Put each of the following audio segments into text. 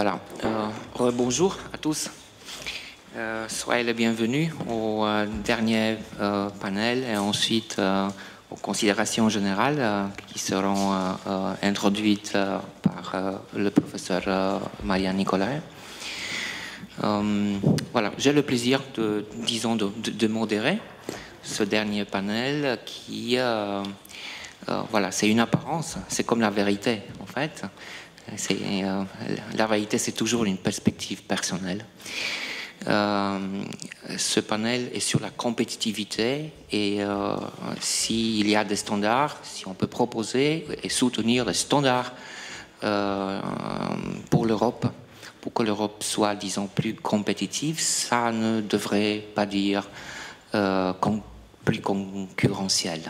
Voilà. Bonjour à tous. Soyez les bienvenus au dernier panel et ensuite aux considérations générales qui seront introduites par le professeur Marianne Nicolai. Voilà, j'ai le plaisir de modérer ce dernier panel qui, voilà, c'est une apparence, c'est comme la vérité en fait. La vérité, c'est toujours une perspective personnelle. Ce panel est sur la compétitivité et s'il y a des standards, si on peut proposer et soutenir les standards pour l'Europe, pour que l'Europe soit, disons, plus compétitive, ça ne devrait pas dire plus concurrentiel.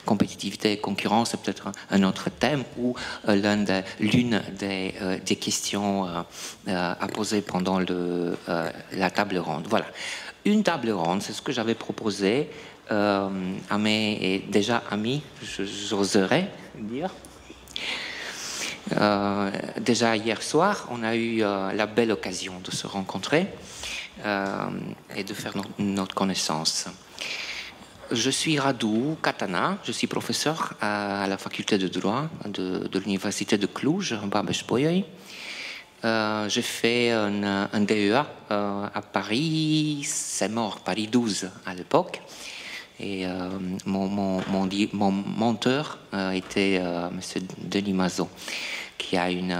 Compétitivité et concurrence, c'est peut-être un autre thème ou l'une des questions à poser pendant la table ronde. Voilà. Une table ronde, c'est ce que j'avais proposé à mes déjà amis, j'oserais dire. Déjà hier soir, on a eu la belle occasion de se rencontrer et de faire notre connaissance. Je suis Radu Katana, je suis professeur à la faculté de droit de l'université de Cluj, Babeș-Bolyai. J'ai fait un DEA à Paris, c'est mort, Paris 12 à l'époque. Et mon mentor était M. Denis Mazot, qui a une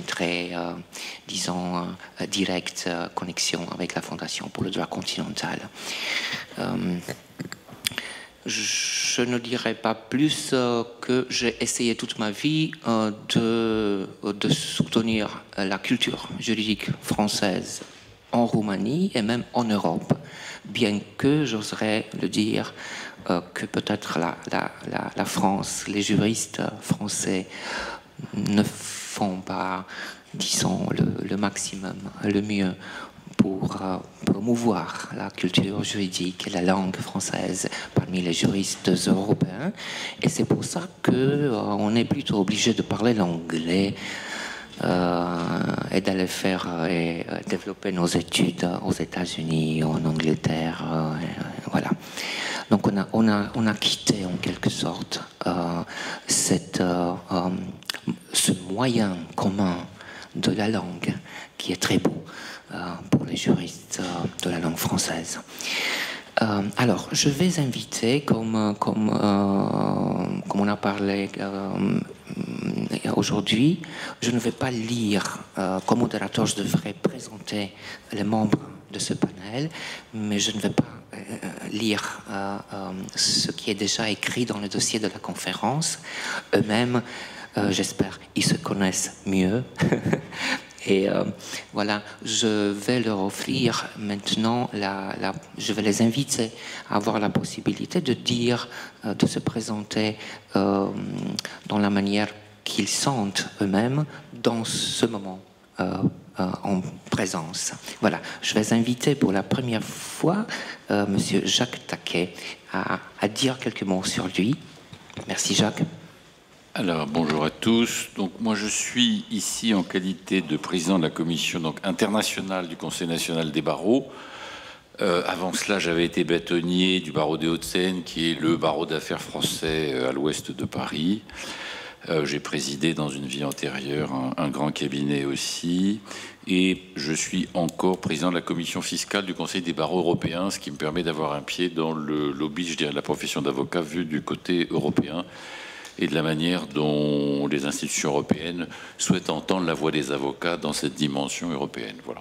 très, disons, directe connexion avec la Fondation pour le droit continental. Je ne dirais pas plus que j'ai essayé toute ma vie de soutenir la culture juridique française en Roumanie et même en Europe, bien que j'oserais le dire que peut-être la France, les juristes français ne font pas, disons, le maximum, le mieux pour promouvoir la culture juridique et la langue française parmi les juristes européens. Et c'est pour ça qu'on est plutôt obligé de parler l'anglais et d'aller faire et développer nos études aux États-Unis, en Angleterre. Voilà. Donc on a quitté en quelque sorte ce moyen commun de la langue qui est très beau pour les juristes de la langue française. Alors, je vais inviter, comme on a parlé aujourd'hui, je ne vais pas lire, comme modérateur, je devrais présenter les membres de ce panel, mais je ne vais pas lire ce qui est déjà écrit dans le dossier de la conférence. Eux-mêmes, j'espère, ils se connaissent mieux. Et voilà, je vais leur offrir maintenant, je vais les inviter à avoir la possibilité de dire, de se présenter dans la manière qu'ils sentent eux-mêmes dans ce moment en présence. Voilà, je vais inviter pour la première fois Monsieur Jacques Taquet à dire quelques mots sur lui. Merci Jacques. Alors, bonjour à tous. Donc, moi, je suis ici en qualité de président de la commission internationale du Conseil national des barreaux. Avant cela, j'avais été bâtonnier du barreau des Hauts-de-Seine, qui est le barreau d'affaires français à l'ouest de Paris. J'ai présidé dans une vie antérieure un grand cabinet aussi. Et je suis encore président de la commission fiscale du Conseil des barreaux européens, ce qui me permet d'avoir un pied dans le lobby, je dirais, de la profession d'avocat vu du côté européen, et de la manière dont les institutions européennes souhaitent entendre la voix des avocats dans cette dimension européenne. Voilà.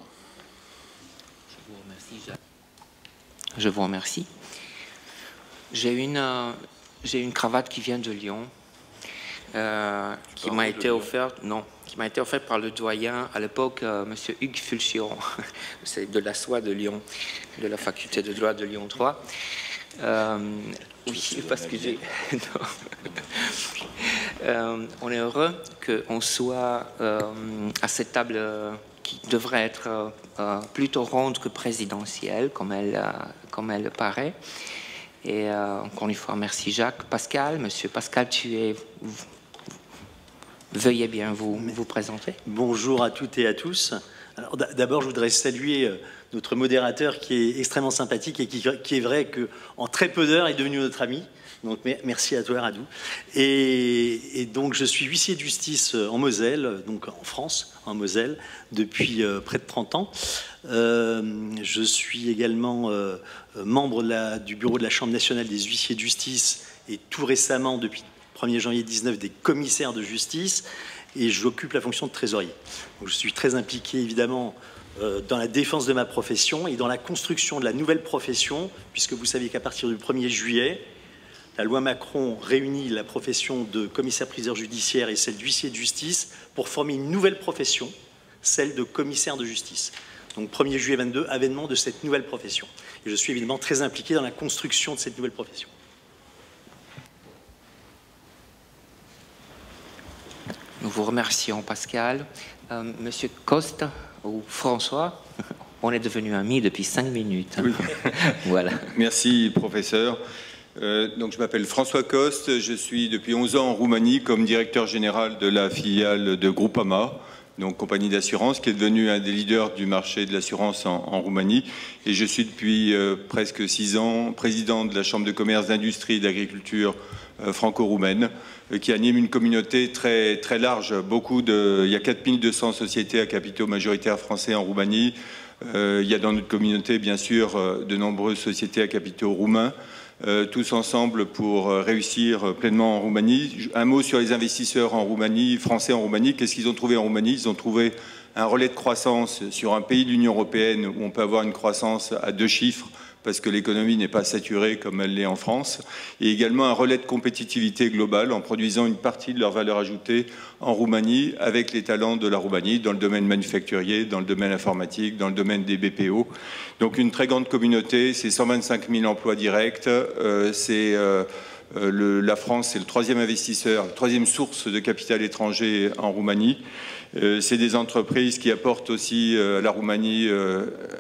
Je vous remercie, Jacques. Je vous remercie. J'ai une cravate qui vient de Lyon, qui m'a été offerte, par le doyen à l'époque, Monsieur Hugues Fulchion. C'est de la soie de Lyon, de la faculté de droit de Lyon 3. Oui, parce que j'ai... on est heureux qu'on soit à cette table qui devrait être plutôt ronde que présidentielle, comme elle paraît. Et encore une fois, merci Jacques. Pascal, Monsieur Pascal, veuillez bien vous présenter. Bonjour à toutes et à tous. Alors d'abord, je voudrais saluer notre modérateur qui est extrêmement sympathique et qui est vrai qu'en très peu d'heures est devenu notre ami. Donc merci à toi, Radou. Et donc je suis huissier de justice en Moselle, donc en France, en Moselle, depuis près de 30 ans. Je suis également membre du bureau de la Chambre nationale des huissiers de justice et tout récemment, depuis 1er janvier 2019, des commissaires de justice. Et j'occupe la fonction de trésorier. Donc je suis très impliqué, évidemment, dans la défense de ma profession et dans la construction de la nouvelle profession, puisque vous savez qu'à partir du 1er juillet, la loi Macron réunit la profession de commissaire-priseur judiciaire et celle d'huissier de justice pour former une nouvelle profession, celle de commissaire de justice. Donc 1er juillet 22, avènement de cette nouvelle profession. Et je suis évidemment très impliqué dans la construction de cette nouvelle profession. Nous vous remercions, Pascal. Monsieur Coste ou François, on est devenus amis depuis 5 minutes. Oui. Voilà. Merci, professeur. Donc, je m'appelle François Coste. Je suis depuis 11 ans en Roumanie comme directeur général de la filiale de Groupama, donc compagnie d'assurance, qui est devenue un des leaders du marché de l'assurance en Roumanie. Et je suis depuis presque 6 ans président de la Chambre de commerce, d'industrie et d'agriculture franco-roumaine, qui anime une communauté très, très large. Il y a 4200 sociétés à capitaux majoritaires français en Roumanie. Il y a dans notre communauté, bien sûr, de nombreuses sociétés à capitaux roumains, tous ensemble pour réussir pleinement en Roumanie. Un mot sur les investisseurs en Roumanie, français en Roumanie. Qu'est-ce qu'ils ont trouvé en Roumanie? Ils ont trouvé un relais de croissance sur un pays de l'Union européenne où on peut avoir une croissance à 2 chiffres, parce que l'économie n'est pas saturée comme elle l'est en France, et également un relais de compétitivité globale en produisant une partie de leur valeur ajoutée en Roumanie avec les talents de la Roumanie dans le domaine manufacturier, dans le domaine informatique, dans le domaine des BPO. Donc une très grande communauté, c'est 125 000 emplois directs, la France est le 3e investisseur, la 3e source de capital étranger en Roumanie. C'est des entreprises qui apportent aussi à la Roumanie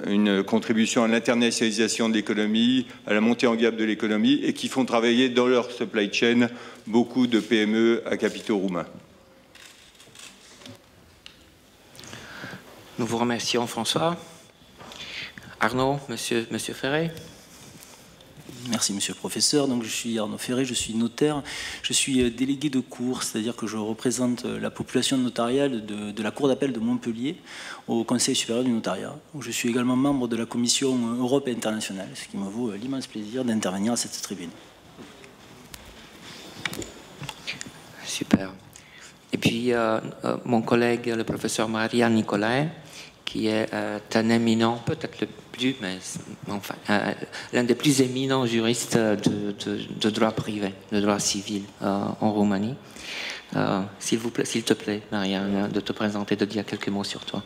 une contribution à l'internationalisation de l'économie, à la montée en gamme de l'économie et qui font travailler dans leur supply chain beaucoup de PME à capitaux roumains. Nous vous remercions, François. Arnaud, Monsieur Ferré. Merci, monsieur le professeur. Donc, je suis Arnaud Ferré, je suis notaire. Je suis délégué de cour, c'est-à-dire que je représente la population notariale de la Cour d'appel de Montpellier au Conseil supérieur du notariat. Je suis également membre de la Commission Europe et internationale, ce qui me vaut l'immense plaisir d'intervenir à cette tribune. Super. Et puis, mon collègue, le professeur Marian Nicolae, qui est un éminent, peut-être le plus, mais enfin, l'un des plus éminents juristes de droit privé, de droit civil en Roumanie. S'il te plaît, Marian, de te présenter, de dire quelques mots sur toi.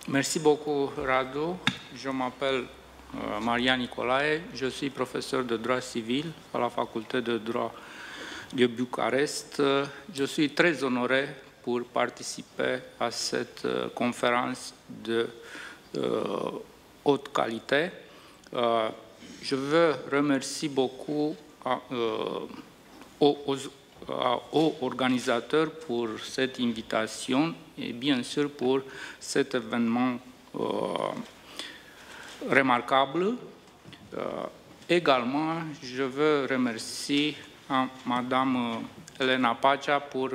Merci beaucoup, Radu. Je m'appelle Marian Nicolae, je suis professeur de droit civil à la faculté de droit de Bucarest. Je suis très honoré pour participer à cette conférence de haute qualité. Je veux remercier beaucoup aux organisateurs pour cette invitation et bien sûr pour cet événement remarquable. Également, je veux remercier Madame Elena Pacea pour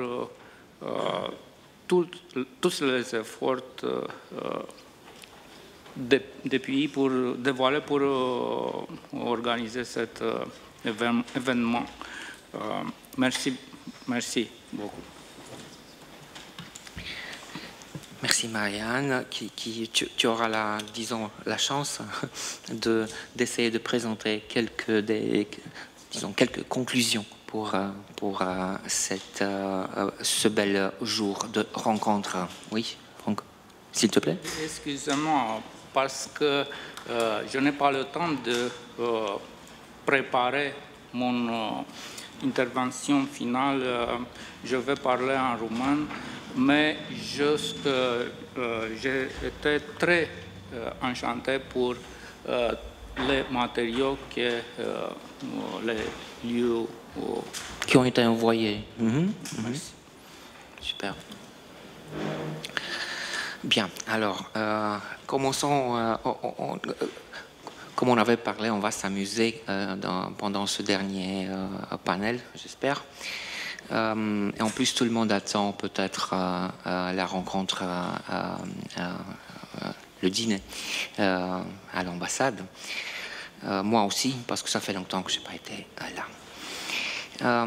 tous les efforts depuis pour dévoiler, pour organiser cet événement. Merci beaucoup. Merci Marianne, tu auras disons, la chance d'essayer de présenter quelques conclusions pour ce bel jour de rencontre. Oui, Franck, s'il te plaît. Excusez-moi, parce que je n'ai pas le temps de préparer mon intervention finale. Je vais parler en roumain, mais j'ai été très enchanté pour les matériaux que qui ont été envoyés. Merci. Super. Bien, alors, commençons. Comme on avait parlé, on va s'amuser pendant ce dernier panel, j'espère. Et en plus, tout le monde attend peut-être la rencontre, le dîner à l'ambassade. Moi aussi, parce que ça fait longtemps que je n'ai pas été là.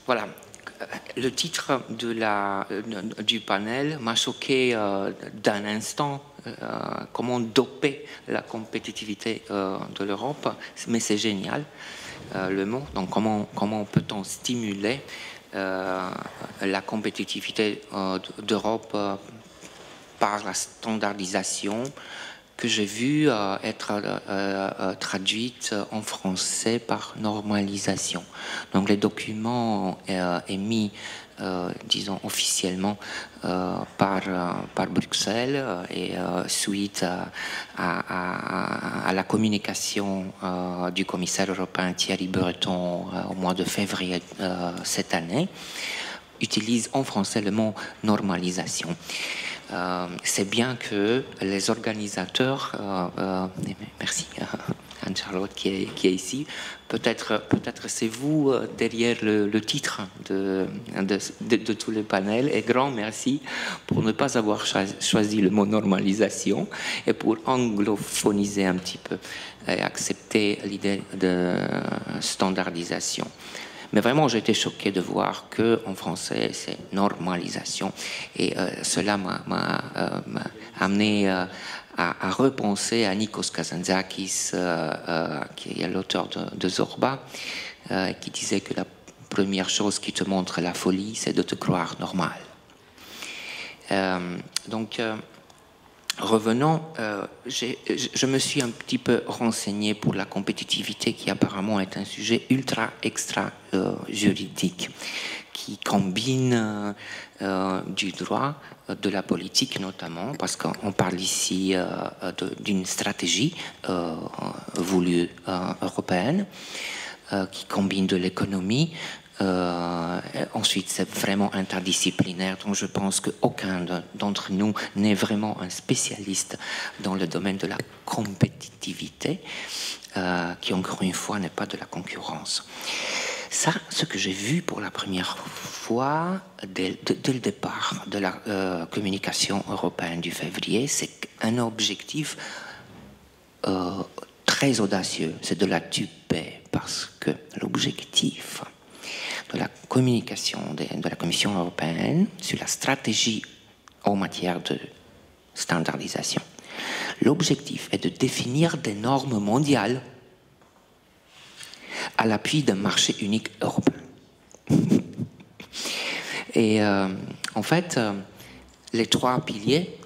Voilà. Le titre du panel m'a choqué d'un instant. Comment doper la compétitivité de l'Europe, mais c'est génial le mot. Donc comment peut-on stimuler la compétitivité d'Europe par la standardisation que j'ai vu être traduite en français par normalisation. Donc les documents émis, disons officiellement par Bruxelles et suite à la communication du commissaire européen Thierry Breton au mois de février cette année, utilisent en français le mot normalisation. C'est bien que les organisateurs, merci Anne-Charlotte qui est ici, peut-être c'est vous derrière le titre de tous les panels, et grand merci pour ne pas avoir choisi le mot normalisation et pour anglophoniser un petit peu et accepter l'idée de standardisation. Mais vraiment, j'ai été choqué de voir qu'en français, c'est normalisation. Et cela m'a amené à repenser à Nikos Kazantzakis, qui est l'auteur de Zorba, qui disait que la première chose qui te montre la folie, c'est de te croire normal. Revenons, je me suis un petit peu renseigné pour la compétitivité qui apparemment est un sujet extra juridique qui combine du droit, de la politique notamment, parce qu'on parle ici d'une stratégie voulue européenne qui combine de l'économie. Ensuite, c'est vraiment interdisciplinaire, donc je pense qu'aucun d'entre nous n'est vraiment un spécialiste dans le domaine de la compétitivité, qui encore une fois n'est pas de la concurrence. Ça, ce que j'ai vu pour la première fois dès le départ de la communication européenne du février, c'est un objectif très audacieux, c'est de la duper, parce que l'objectif de la communication de la Commission européenne sur la stratégie en matière de standardisation. L'objectif est de définir des normes mondiales à l'appui d'un marché unique européen. Et en fait, les trois piliers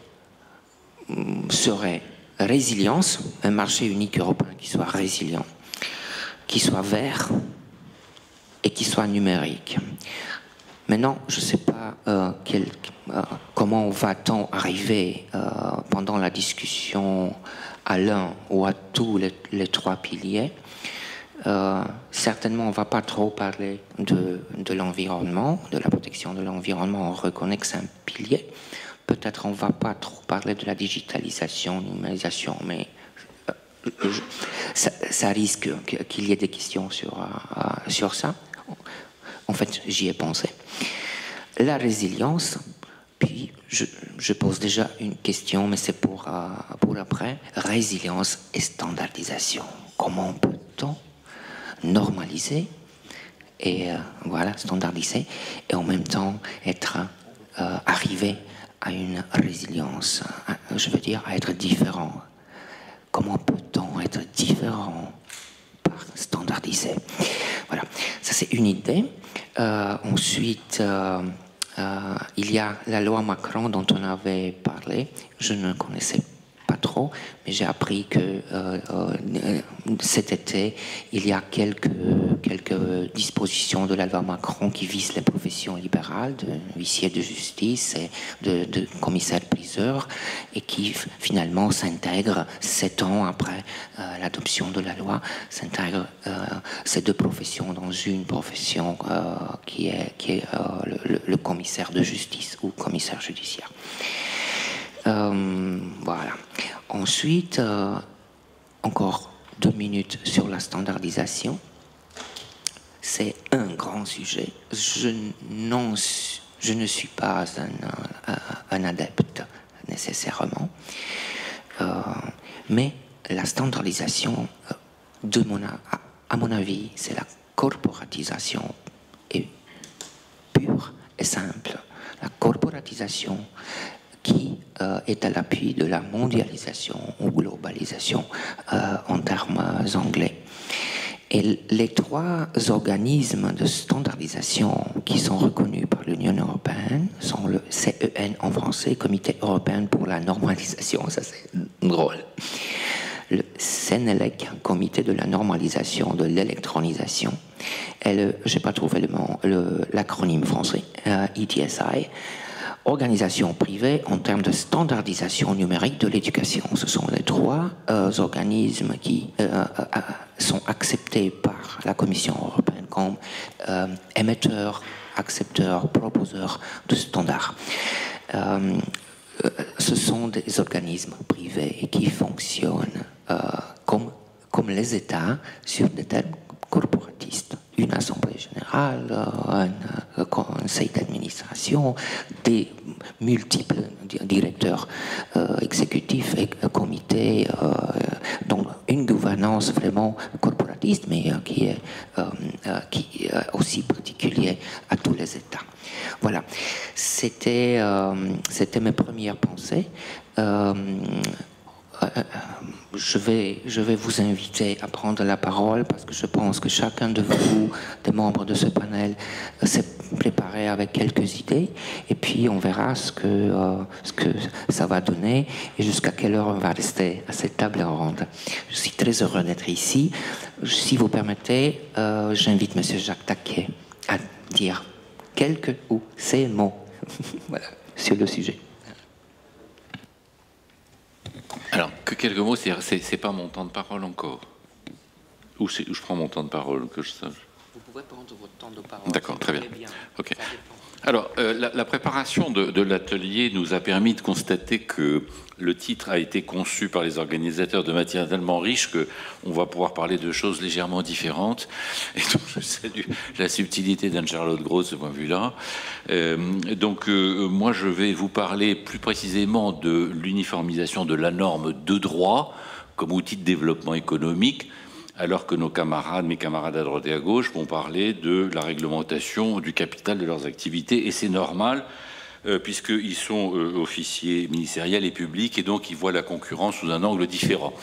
seraient résilience, un marché unique européen qui soit résilient, qui soit vert, et qui soit numérique. Maintenant, je ne sais pas comment va-t-on arriver pendant la discussion à l'un ou à tous les trois piliers. Certainement, on ne va pas trop parler de l'environnement, de la protection de l'environnement. On reconnaît que c'est un pilier. Peut-être on ne va pas trop parler de la digitalisation, numérisation, mais ça risque qu'il y ait des questions sur ça. En fait, j'y ai pensé. La résilience, puis je pose déjà une question, mais c'est pour après. Résilience et standardisation. Comment peut-on normaliser et voilà, standardiser, et en même temps arriver à une résilience, je veux dire, à être différent. Comment peut-on être différent par standardiser? Voilà, ça c'est une idée. Ensuite, il y a la loi Macron dont on avait parlé. Je ne connaissais pas trop, mais j'ai appris que cet été, il y a quelques dispositions de la loi Macron qui visent les professions libérales, de huissiers de justice et de commissaires-priseurs, et qui finalement s'intègrent 7 ans après l'adoption de la loi, s'intègrent ces deux professions dans une profession qui est le commissaire de justice ou commissaire judiciaire. Voilà. Ensuite, encore 2 minutes sur la standardisation. C'est un grand sujet. Je ne suis pas un adepte nécessairement, mais la standardisation, à mon avis, c'est la corporatisation pure et simple. La corporatisation qui est à l'appui de la mondialisation ou globalisation en termes anglais. Et les 3 organismes de standardisation qui sont reconnus par l'Union européenne sont le CEN en français, Comité européen pour la normalisation, ça c'est drôle. Le CNELEC, Comité de la normalisation de l'électronisation, et je n'ai pas trouvé l'acronyme français, ETSI, organisation privée en termes de standardisation numérique de l'éducation. Ce sont les 3 organismes qui sont acceptés par la Commission européenne comme émetteurs, accepteurs, proposeurs de standards. Ce sont des organismes privés qui fonctionnent comme les États sur des thèmes corporatistes. Une assemblée générale, un conseil d'administration, des multiples directeurs exécutifs et comités, donc une gouvernance vraiment corporatiste, mais qui est aussi particulier à tous les États. Voilà, c'était mes premières pensées. Je vais vous inviter à prendre la parole parce que je pense que chacun de vous, des membres de ce panel, s'est préparé avec quelques idées et puis on verra ce que ça va donner et jusqu'à quelle heure on va rester à cette table ronde. Je suis très heureux d'être ici. Si vous permettez, j'invite M. Jacques Taquet à dire quelques ou ces mots voilà, sur le sujet. Alors, que quelques mots, c'est pas mon temps de parole encore. Ou je prends mon temps de parole, que je sache. Vous pouvez prendre votre temps de parole. D'accord, très bien. Ok. Alors, la préparation de l'atelier nous a permis de constater que le titre a été conçu par les organisateurs de manière tellement riche qu'on va pouvoir parler de choses légèrement différentes. Et donc, je salue la subtilité d'Anne-Charlotte Gros de ce point de vue-là. Moi, je vais vous parler plus précisément de l'uniformisation de la norme de droit comme outil de développement économique, alors que mes camarades à droite et à gauche vont parler de la réglementation du capital de leurs activités. Et c'est normal, puisqu'ils sont officiers ministériels et publics, et donc ils voient la concurrence sous un angle différent.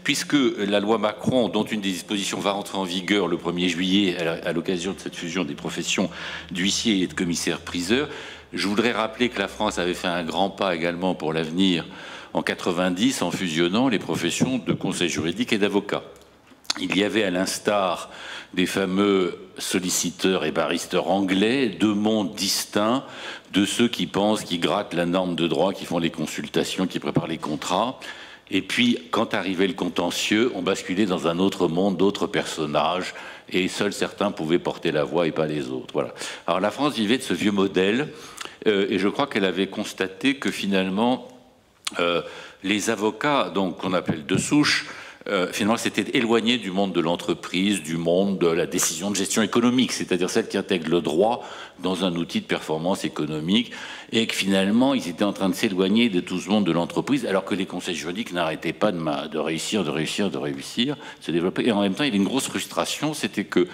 Puisque la loi Macron, dont une des dispositions va rentrer en vigueur le 1er juillet, à l'occasion de cette fusion des professions d'huissier et de commissaire-priseur, je voudrais rappeler que la France avait fait un grand pas également pour l'avenir en 90 en fusionnant les professions de conseil juridique et d'avocat. Il y avait, à l'instar des fameux solliciteurs et barristeurs anglais, 2 mondes distincts de ceux qui pensent, qui grattent la norme de droit, qui font les consultations, qui préparent les contrats. Et puis, quand arrivait le contentieux, on basculait dans un autre monde, d'autres personnages, et seuls certains pouvaient porter la voix et pas les autres. Voilà. Alors la France vivait de ce vieux modèle, et je crois qu'elle avait constaté que finalement, les avocats, donc qu'on appelle de souche, finalement, c'était éloigné du monde de l'entreprise, du monde de la décision de gestion économique, c'est-à-dire celle qui intègre le droit dans un outil de performance économique, et que finalement, ils étaient en train de s'éloigner de tout ce monde de l'entreprise, alors que les conseils juridiques n'arrêtaient pas de réussir, se développer. Et en même temps, il y avait une grosse frustration, c'était que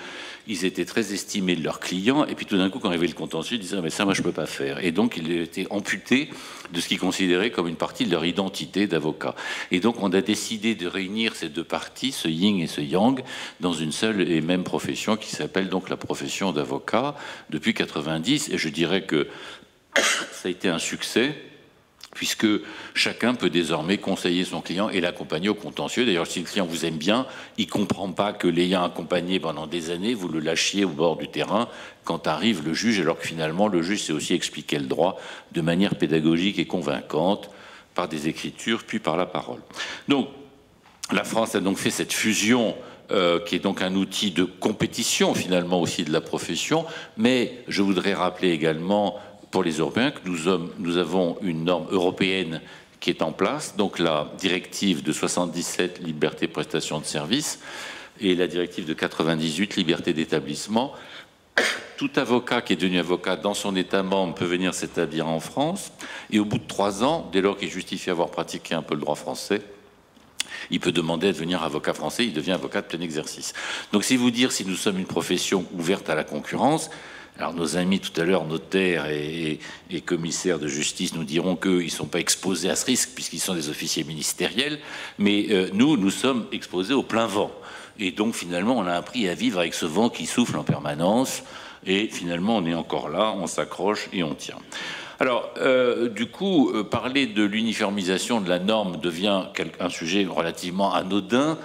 ils étaient très estimés de leurs clients, et puis tout d'un coup, quand arrivait le contentieux, ils disaient « mais ça, moi, je ne peux pas faire ». Et donc, ils étaient amputés de ce qu'ils considéraient comme une partie de leur identité d'avocat. Et donc, on a décidé de réunir ces 2 parties, ce yin et ce yang, dans une seule et même profession qui s'appelle donc la profession d'avocat depuis 90. Et je dirais que ça a été un succès, puisque chacun peut désormais conseiller son client et l'accompagner au contentieux. D'ailleurs, si le client vous aime bien, il ne comprend pas que l'ayant accompagné pendant des années, vous le lâchiez au bord du terrain quand arrive le juge, alors que finalement, le juge sait aussi expliquer le droit de manière pédagogique et convaincante, par des écritures, puis par la parole. Donc, la France a donc fait cette fusion qui est donc un outil de compétition, finalement, aussi de la profession, mais je voudrais rappeler également pour les Européens que nous avons une norme européenne qui est en place, donc la directive de 77, liberté prestation de services, et la directive de 98, liberté d'établissement. Tout avocat qui est devenu avocat dans son État membre peut venir s'établir en France, et au bout de 3 ans, dès lors qu'il justifie avoir pratiqué un peu le droit français, il peut demander à devenir avocat français, il devient avocat de plein exercice. Donc c'est vous dire si nous sommes une profession ouverte à la concurrence. Alors nos amis tout à l'heure, notaires et commissaires de justice, nous diront qu'ils ne sont pas exposés à ce risque puisqu'ils sont des officiers ministériels, mais nous sommes exposés au plein vent. Et donc finalement, on a appris à vivre avec ce vent qui souffle en permanence, et finalement, on est encore là, on s'accroche et on tient. Alors, du coup, parler de l'uniformisation de la norme devient un sujet relativement anodin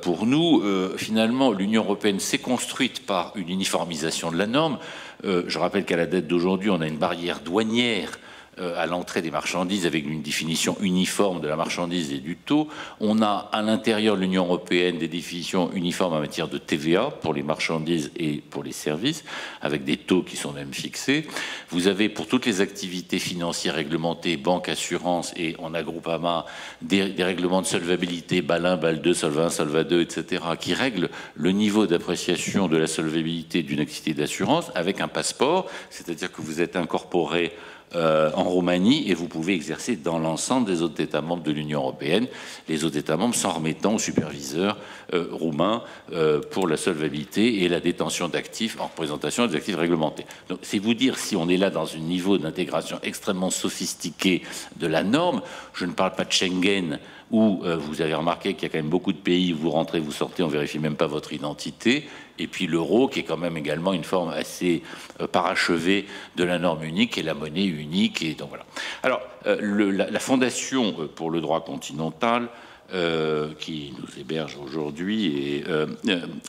pour nous. Finalement, l'Union européenne s'est construite par une uniformisation de la norme. Je rappelle qu'à la date d'aujourd'hui, on a une barrière douanière à l'entrée des marchandises avec une définition uniforme de la marchandise et du taux. On a à l'intérieur de l'Union européenne des définitions uniformes en matière de TVA pour les marchandises et pour les services, avec des taux qui sont même fixés. Vous avez pour toutes les activités financières réglementées, banque, assurance, et on a Groupama des règlements de solvabilité, BAL 1, BAL 2, Solva 1, Solva 2, etc., qui règlent le niveau d'appréciation de la solvabilité d'une activité d'assurance avec un passeport, c'est-à-dire que vous êtes incorporé en Roumanie, et vous pouvez exercer dans l'ensemble des autres États membres de l'Union européenne, les autres États membres s'en remettant au superviseur roumain pour la solvabilité et la détention d'actifs en représentation des actifs réglementés. Donc c'est vous dire si on est là dans un niveau d'intégration extrêmement sophistiqué de la norme. Je ne parle pas de Schengen, où vous avez remarqué qu'il y a quand même beaucoup de pays où vous rentrez, vous sortez, on ne vérifie même pas votre identité. Et puis l'euro, qui est quand même également une forme assez parachevée de la norme unique, et la monnaie unique. Et donc voilà. Alors, la Fondation pour le droit continental, qui nous héberge aujourd'hui,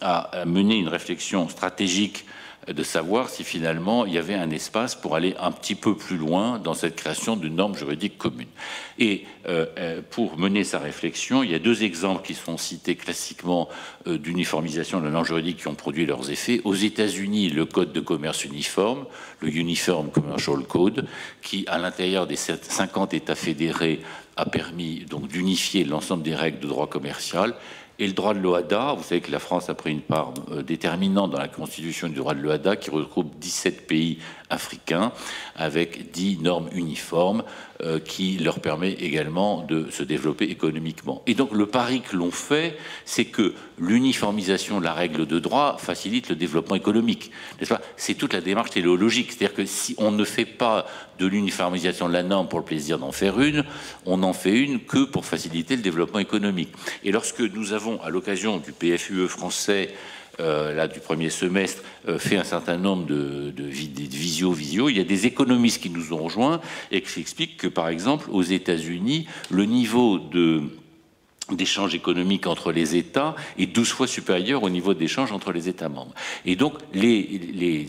a mené une réflexion stratégique de savoir si finalement il y avait un espace pour aller un petit peu plus loin dans cette création d'une norme juridique commune. Et pour mener sa réflexion, il y a 2 exemples qui sont cités classiquement d'uniformisation de la norme juridique qui ont produit leurs effets. Aux États-Unis, le Code de commerce uniforme, le Uniform Commercial Code, qui à l'intérieur des 50 États fédérés a permis donc d'unifier l'ensemble des règles de droit commercial. Et le droit de l'OHADA, vous savez que la France a pris une part déterminante dans la constitution du droit de l'OHADA, qui regroupe 17 pays africains avec 10 normes uniformes qui leur permet également de se développer économiquement. Et donc le pari que l'on fait, c'est que l'uniformisation de la règle de droit facilite le développement économique, n'est-ce pas? C'est toute la démarche téléologique, c'est-à-dire que si on ne fait pas de l'uniformisation de la norme pour le plaisir d'en faire une, on n'en fait une que pour faciliter le développement économique. Et lorsque nous avons, à l'occasion du PFUE français, là, du premier semestre, fait un certain nombre de visio, il y a des économistes qui nous ont rejoints et qui expliquent que, par exemple, aux États-Unis, le niveau d'échange économique entre les États est 12 fois supérieur au niveau d'échange entre les États membres. Et donc, les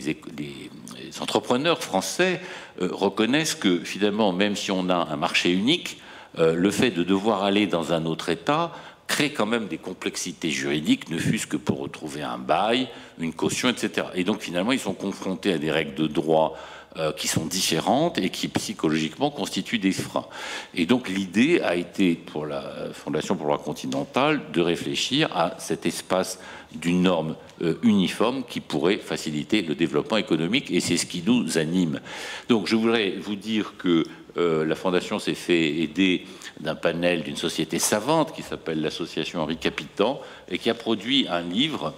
entrepreneurs français reconnaissent que, finalement, même si on a un marché unique, le fait de devoir aller dans un autre État crée quand même des complexités juridiques, ne fût-ce que pour retrouver un bail, une caution, etc. Et donc finalement, ils sont confrontés à des règles de droit qui sont différentes et qui psychologiquement constituent des freins. Et donc l'idée a été pour la Fondation pour le droit continental de réfléchir à cet espace d'une norme uniforme qui pourrait faciliter le développement économique, et c'est ce qui nous anime. Donc je voudrais vous dire que la Fondation s'est fait aider d'un panel d'une société savante qui s'appelle l'association Henri Capitan, et qui a produit un livre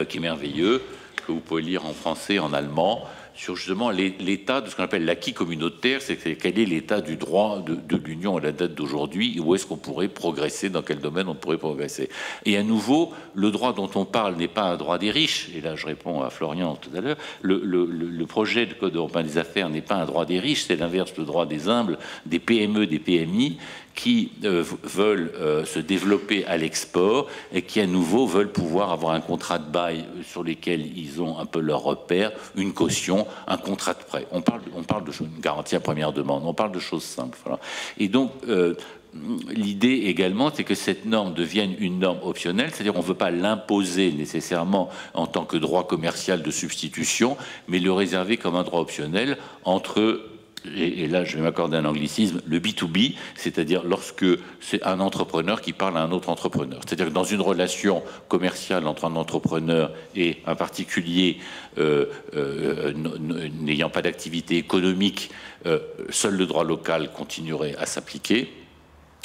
qui est merveilleux, que vous pouvez lire en français, en allemand, sur justement l'état de ce qu'on appelle l'acquis communautaire, c'est quel est l'état du droit de l'Union à la date d'aujourd'hui, où est-ce qu'on pourrait progresser, dans quel domaine on pourrait progresser. Et à nouveau, le droit dont on parle n'est pas un droit des riches, et là je réponds à Florian tout à l'heure, le projet de Code européen des affaires n'est pas un droit des riches, c'est l'inverse, le droit des humbles, des PME, des PMI, qui veulent se développer à l'export et qui à nouveau veulent pouvoir avoir un contrat de bail sur lesquels ils ont un peu leur repère, une caution, un contrat de prêt. On parle de une garantie à première demande, on parle de choses simples. Voilà. Et donc l'idée également, c'est que cette norme devienne une norme optionnelle, c'est-à-dire on ne veut pas l'imposer nécessairement en tant que droit commercial de substitution, mais le réserver comme un droit optionnel entre et là je vais m'accorder un anglicisme, le B2B, c'est-à-dire lorsque c'est un entrepreneur qui parle à un autre entrepreneur. C'est-à-dire que dans une relation commerciale entre un entrepreneur et un particulier n'ayant pas d'activité économique, seul le droit local continuerait à s'appliquer.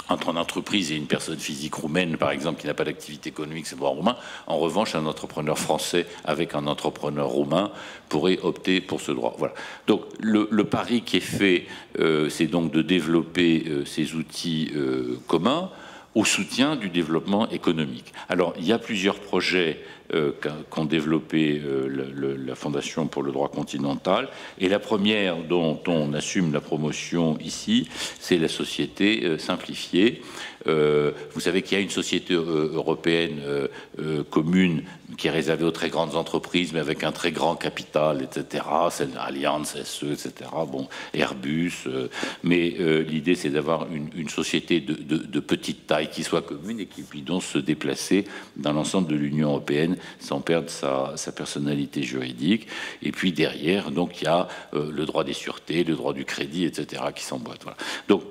Entre une entreprise et une personne physique roumaine, par exemple, qui n'a pas d'activité économique, c'est le droit roumain. En revanche, un entrepreneur français avec un entrepreneur roumain pourrait opter pour ce droit. Voilà. Donc, le pari qui est fait, c'est donc de développer ces outils communs au soutien du développement économique. Alors, il y a plusieurs projets qu'ont développé la Fondation pour le droit continental. Et la première dont on assume la promotion ici, c'est la société simplifiée. Vous savez qu'il y a une société européenne commune qui est réservée aux très grandes entreprises, mais avec un très grand capital, etc. Celle d'Allianz, SE, etc. Bon, Airbus. Mais l'idée, c'est d'avoir une société de petite taille qui soit commune et qui puisse donc se déplacer dans l'ensemble de l'Union européenne sans perdre sa personnalité juridique. Et puis derrière, donc, il y a le droit des sûretés, le droit du crédit, etc. qui s'emboîtent. Voilà. Donc,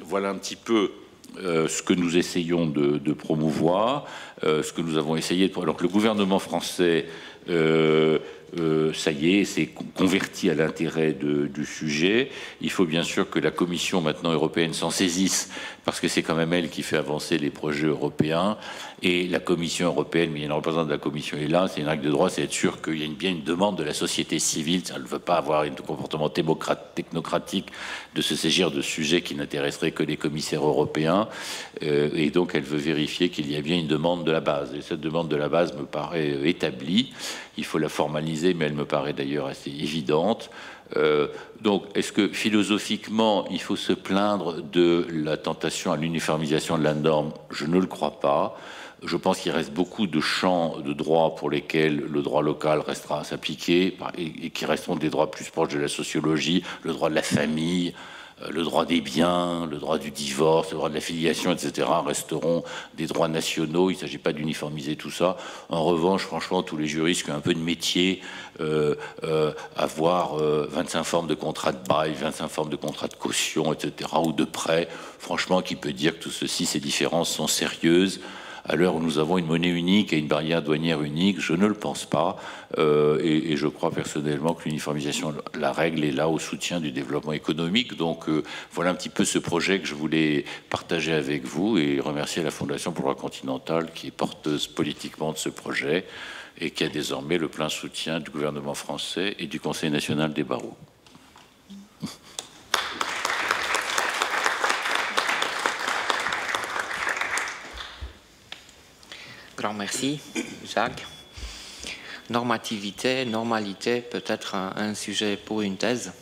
voilà un petit peu ce que nous essayons de promouvoir, ce que nous avons essayé de... Alors que le gouvernement français, ça y est, s'est converti à l'intérêt du sujet. Il faut bien sûr que la Commission maintenant européenne s'en saisisse, parce que c'est quand même elle qui fait avancer les projets européens. Et la Commission européenne, mais il y a un représentant de la Commission est là, c'est une règle de droit, c'est être sûr qu'il y a bien une demande de la société civile. Elle ne veut pas avoir un comportement technocratique de se saisir de sujets qui n'intéresseraient que les commissaires européens. Et donc elle veut vérifier qu'il y a bien une demande de la base. Et cette demande de la base me paraît établie. Il faut la formaliser, mais elle me paraît d'ailleurs assez évidente. Donc, est-ce que philosophiquement, il faut se plaindre de la tentation à l'uniformisation de la norme? Je ne le crois pas. Je pense qu'il reste beaucoup de champs de droit pour lesquels le droit local restera à s'appliquer et qui resteront des droits plus proches de la sociologie, le droit de la famille, le droit des biens, le droit du divorce, le droit de la filiation, etc. resteront des droits nationaux. Il ne s'agit pas d'uniformiser tout ça. En revanche, franchement, tous les juristes qui ont un peu de métier, avoir 25 formes de contrat de bail, 25 formes de contrat de caution, etc., ou de prêt, franchement, qui peut dire que tout ceci, ces différences sont sérieuses? À l'heure où nous avons une monnaie unique et une barrière douanière unique, je ne le pense pas. Et je crois personnellement que l'uniformisation, la règle est là au soutien du développement économique. Donc voilà un petit peu ce projet que je voulais partager avec vous et remercier la Fondation pour le droit continental qui est porteuse politiquement de ce projet et qui a désormais le plein soutien du gouvernement français et du Conseil national des barreaux. Grand merci, Jacques. Normativité, normalité, peut-être un sujet pour une thèse.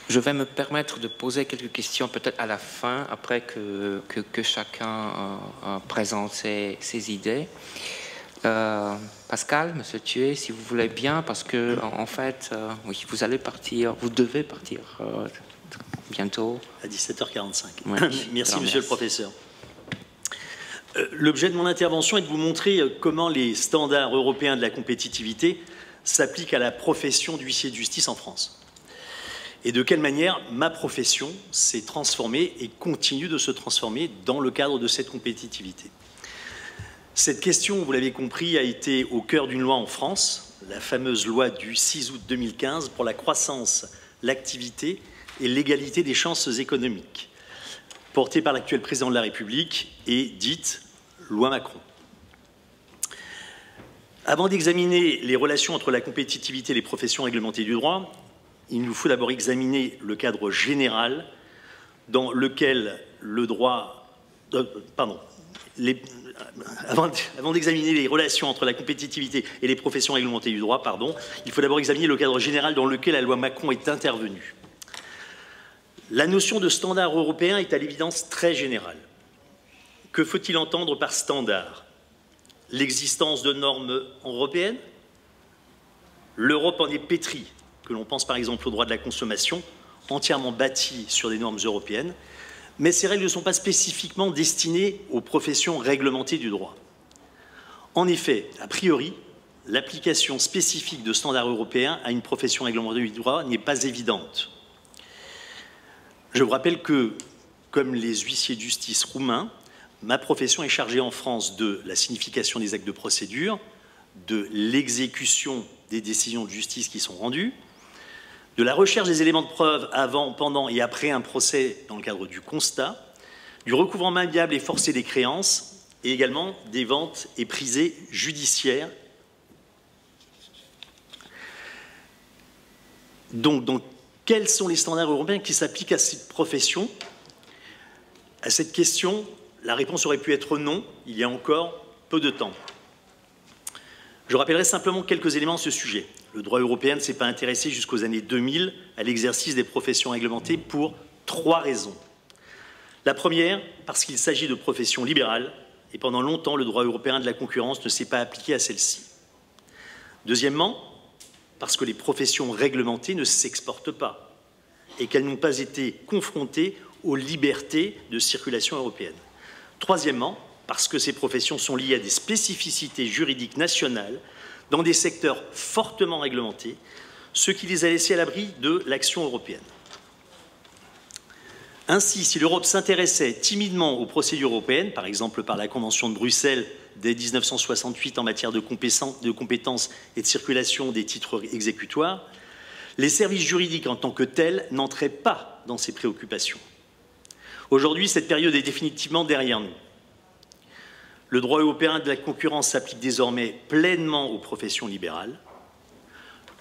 Je vais me permettre de poser quelques questions peut-être à la fin, après que chacun présente ses idées. Pascal, Monsieur Thué, si vous voulez bien, parce que en fait, oui, vous allez partir, vous devez partir bientôt. À 17h45. Oui. Merci, monsieur le professeur. L'objet de mon intervention est de vous montrer comment les standards européens de la compétitivité s'appliquent à la profession d'huissier de justice en France. Et de quelle manière ma profession s'est transformée et continue de se transformer dans le cadre de cette compétitivité. Cette question, vous l'avez compris, a été au cœur d'une loi en France, la fameuse loi du 6 août 2015 pour la croissance, l'activité et l'égalité des chances économiques, portée par l'actuel président de la République et dite loi Macron. Avant d'examiner les relations entre la compétitivité et les professions réglementées du droit, il nous faut d'abord examiner le cadre général dans lequel le droit... Avant d'examiner les relations entre la compétitivité et les professions réglementées du droit, il faut d'abord examiner le cadre général dans lequel la loi Macron est intervenue. La notion de standard européen est à l'évidence très générale. Que faut-il entendre par standard? L'existence de normes européennes? L'Europe en est pétrie, que l'on pense par exemple au droit de la consommation, entièrement bâti sur des normes européennes, mais ces règles ne sont pas spécifiquement destinées aux professions réglementées du droit. En effet, a priori, l'application spécifique de standards européens à une profession réglementée du droit n'est pas évidente. Je vous rappelle que, comme les huissiers de justice roumains, ma profession est chargée en France de la signification des actes de procédure, de l'exécution des décisions de justice qui sont rendues, de la recherche des éléments de preuve avant, pendant et après un procès dans le cadre du constat, du recouvrement amiable et forcé des créances, et également des ventes et prisées judiciaires. Donc, quels sont les standards européens qui s'appliquent à cette profession? À cette question, la réponse aurait pu être non, il y a encore peu de temps. Je rappellerai simplement quelques éléments à ce sujet. Le droit européen ne s'est pas intéressé jusqu'aux années 2000 à l'exercice des professions réglementées pour 3 raisons. La première, parce qu'il s'agit de professions libérales, et pendant longtemps, le droit européen de la concurrence ne s'est pas appliqué à celles-ci. Deuxièmement, parce que les professions réglementées ne s'exportent pas et qu'elles n'ont pas été confrontées aux libertés de circulation européenne. Troisièmement, parce que ces professions sont liées à des spécificités juridiques nationales dans des secteurs fortement réglementés, ce qui les a laissés à l'abri de l'action européenne. Ainsi, si l'Europe s'intéressait timidement aux procédures européennes, par exemple par la Convention de Bruxelles dès 1968 en matière de compétences et de circulation des titres exécutoires, les services juridiques en tant que tels n'entraient pas dans ces préoccupations. Aujourd'hui, cette période est définitivement derrière nous. Le droit européen de la concurrence s'applique désormais pleinement aux professions libérales.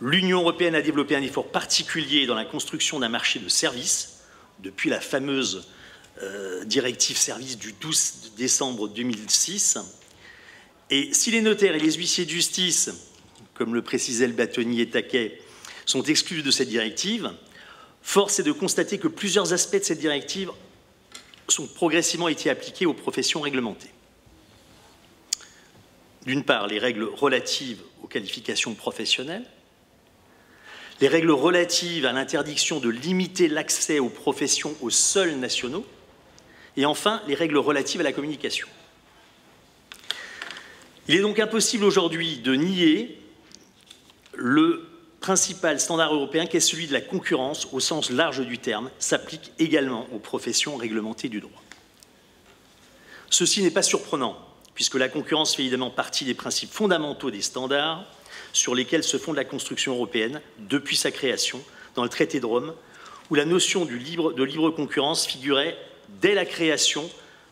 L'Union européenne a développé un effort particulier dans la construction d'un marché de services, depuis la fameuse directive services du 12 décembre 2006. Et si les notaires et les huissiers de justice, comme le précisait le bâtonnier et Taquet, sont exclus de cette directive, force est de constater que plusieurs aspects de cette directive sont progressivement été appliqués aux professions réglementées. D'une part, les règles relatives aux qualifications professionnelles, les règles relatives à l'interdiction de limiter l'accès aux professions aux seuls nationaux, et enfin, les règles relatives à la communication. Il est donc impossible aujourd'hui de nier le principal standard européen qui est celui de la concurrence au sens large du terme, s'applique également aux professions réglementées du droit. Ceci n'est pas surprenant, puisque la concurrence fait évidemment partie des principes fondamentaux des standards sur lesquels se fonde la construction européenne depuis sa création dans le traité de Rome, où la notion de libre concurrence figurait dès la création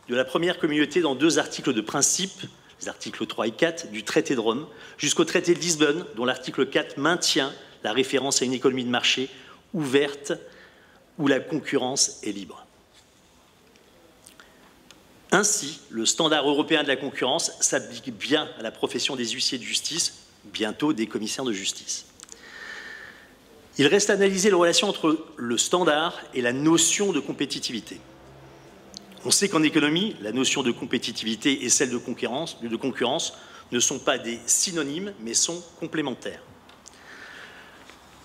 de la première communauté dans 2 articles de principe, les articles 3 et 4 du traité de Rome, jusqu'au traité de Lisbonne, dont l'article 4 maintient la référence à une économie de marché ouverte où la concurrence est libre. Ainsi, le standard européen de la concurrence s'applique bien à la profession des huissiers de justice, bientôt des commissaires de justice. Il reste à analyser les relations entre le standard et la notion de compétitivité. On sait qu'en économie, la notion de compétitivité et celle de concurrence ne sont pas des synonymes, mais sont complémentaires.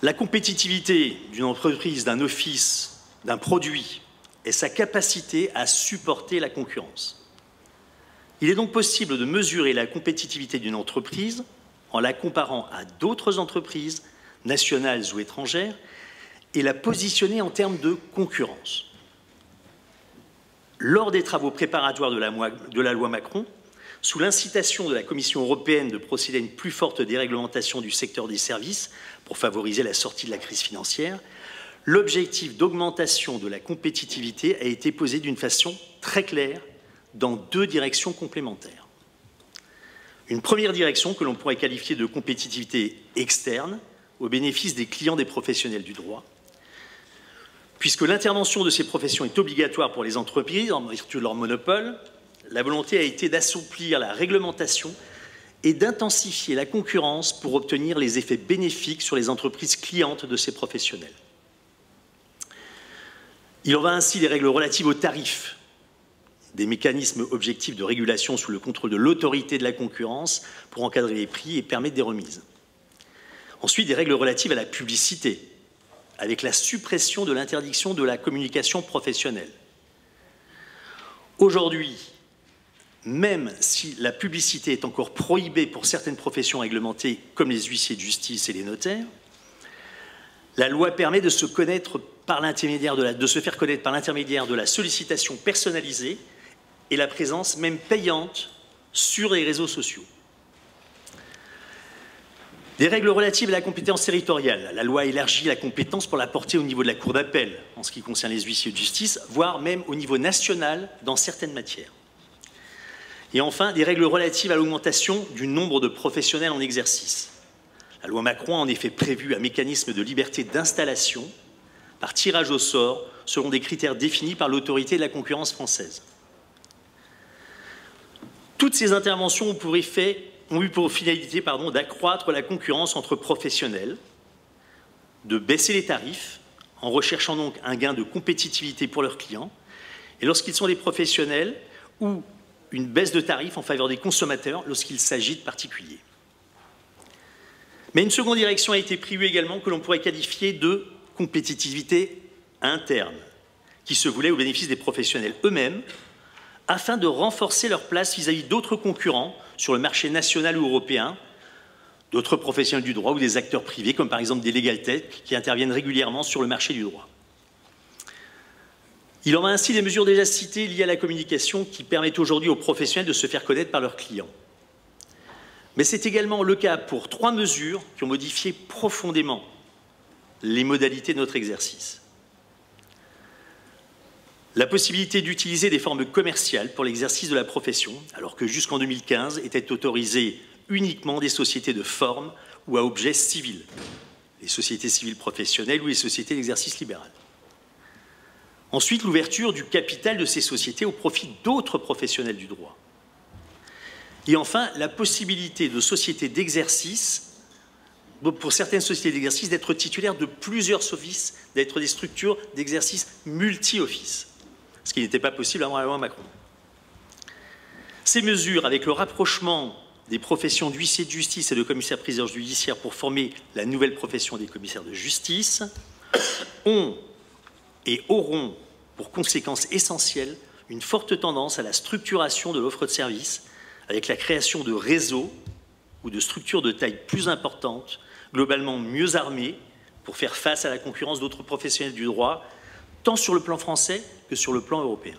La compétitivité d'une entreprise, d'un office, d'un produit est sa capacité à supporter la concurrence. Il est donc possible de mesurer la compétitivité d'une entreprise en la comparant à d'autres entreprises, nationales ou étrangères, et la positionner en termes de concurrence. Lors des travaux préparatoires de la loi Macron, sous l'incitation de la Commission européenne de procéder à une plus forte déréglementation du secteur des services pour favoriser la sortie de la crise financière, l'objectif d'augmentation de la compétitivité a été posé d'une façon très claire dans 2 directions complémentaires. Une première direction que l'on pourrait qualifier de compétitivité externe au bénéfice des clients des professionnels du droit, puisque l'intervention de ces professions est obligatoire pour les entreprises en vertu de leur monopole, la volonté a été d'assouplir la réglementation et d'intensifier la concurrence pour obtenir les effets bénéfiques sur les entreprises clientes de ces professionnels. Il en va ainsi des règles relatives aux tarifs, des mécanismes objectifs de régulation sous le contrôle de l'autorité de la concurrence pour encadrer les prix et permettre des remises. Ensuite, des règles relatives à la publicité, avec la suppression de l'interdiction de la communication professionnelle. Aujourd'hui, même si la publicité est encore prohibée pour certaines professions réglementées, comme les huissiers de justice et les notaires, la loi permet de se connaître par l'intermédiaire de se faire connaître par l'intermédiaire de la sollicitation personnalisée et la présence même payante sur les réseaux sociaux. Des règles relatives à la compétence territoriale. La loi élargit la compétence pour la porter au niveau de la Cour d'appel, en ce qui concerne les huissiers de justice, voire même au niveau national dans certaines matières. Et enfin, des règles relatives à l'augmentation du nombre de professionnels en exercice. La loi Macron a en effet prévu un mécanisme de liberté d'installation par tirage au sort selon des critères définis par l'autorité de la concurrence française. Toutes ces interventions ont eu pour finalité d'accroître la concurrence entre professionnels, de baisser les tarifs, en recherchant donc un gain de compétitivité pour leurs clients, et lorsqu'ils sont des professionnels, ou une baisse de tarifs en faveur des consommateurs lorsqu'il s'agit de particuliers. Mais une seconde direction a été prévue également que l'on pourrait qualifier de compétitivité interne, qui se voulait au bénéfice des professionnels eux-mêmes, afin de renforcer leur place vis-à-vis d'autres concurrents sur le marché national ou européen, d'autres professionnels du droit ou des acteurs privés, comme par exemple des legal tech, qui interviennent régulièrement sur le marché du droit. Il en va ainsi des mesures déjà citées liées à la communication qui permettent aujourd'hui aux professionnels de se faire connaître par leurs clients. Mais c'est également le cas pour 3 mesures qui ont modifié profondément les modalités de notre exercice. La possibilité d'utiliser des formes commerciales pour l'exercice de la profession, alors que jusqu'en 2015 étaient autorisées uniquement des sociétés de forme ou à objet civil, les sociétés civiles professionnelles ou les sociétés d'exercice libéral. Ensuite, l'ouverture du capital de ces sociétés au profit d'autres professionnels du droit. Et enfin, la possibilité de sociétés d'exercice, pour certaines sociétés d'exercice, d'être titulaires de plusieurs offices, d'être des structures d'exercice multi-offices, ce qui n'était pas possible avant la loi Macron. Ces mesures, avec le rapprochement des professions d'huissier de justice et de commissaire-priseur judiciaire pour former la nouvelle profession des commissaires de justice, ont et auront pour conséquence essentielle une forte tendance à la structuration de l'offre de services avec la création de réseaux ou de structures de taille plus importante, globalement mieux armées pour faire face à la concurrence d'autres professionnels du droit, tant sur le plan français que sur le plan européen.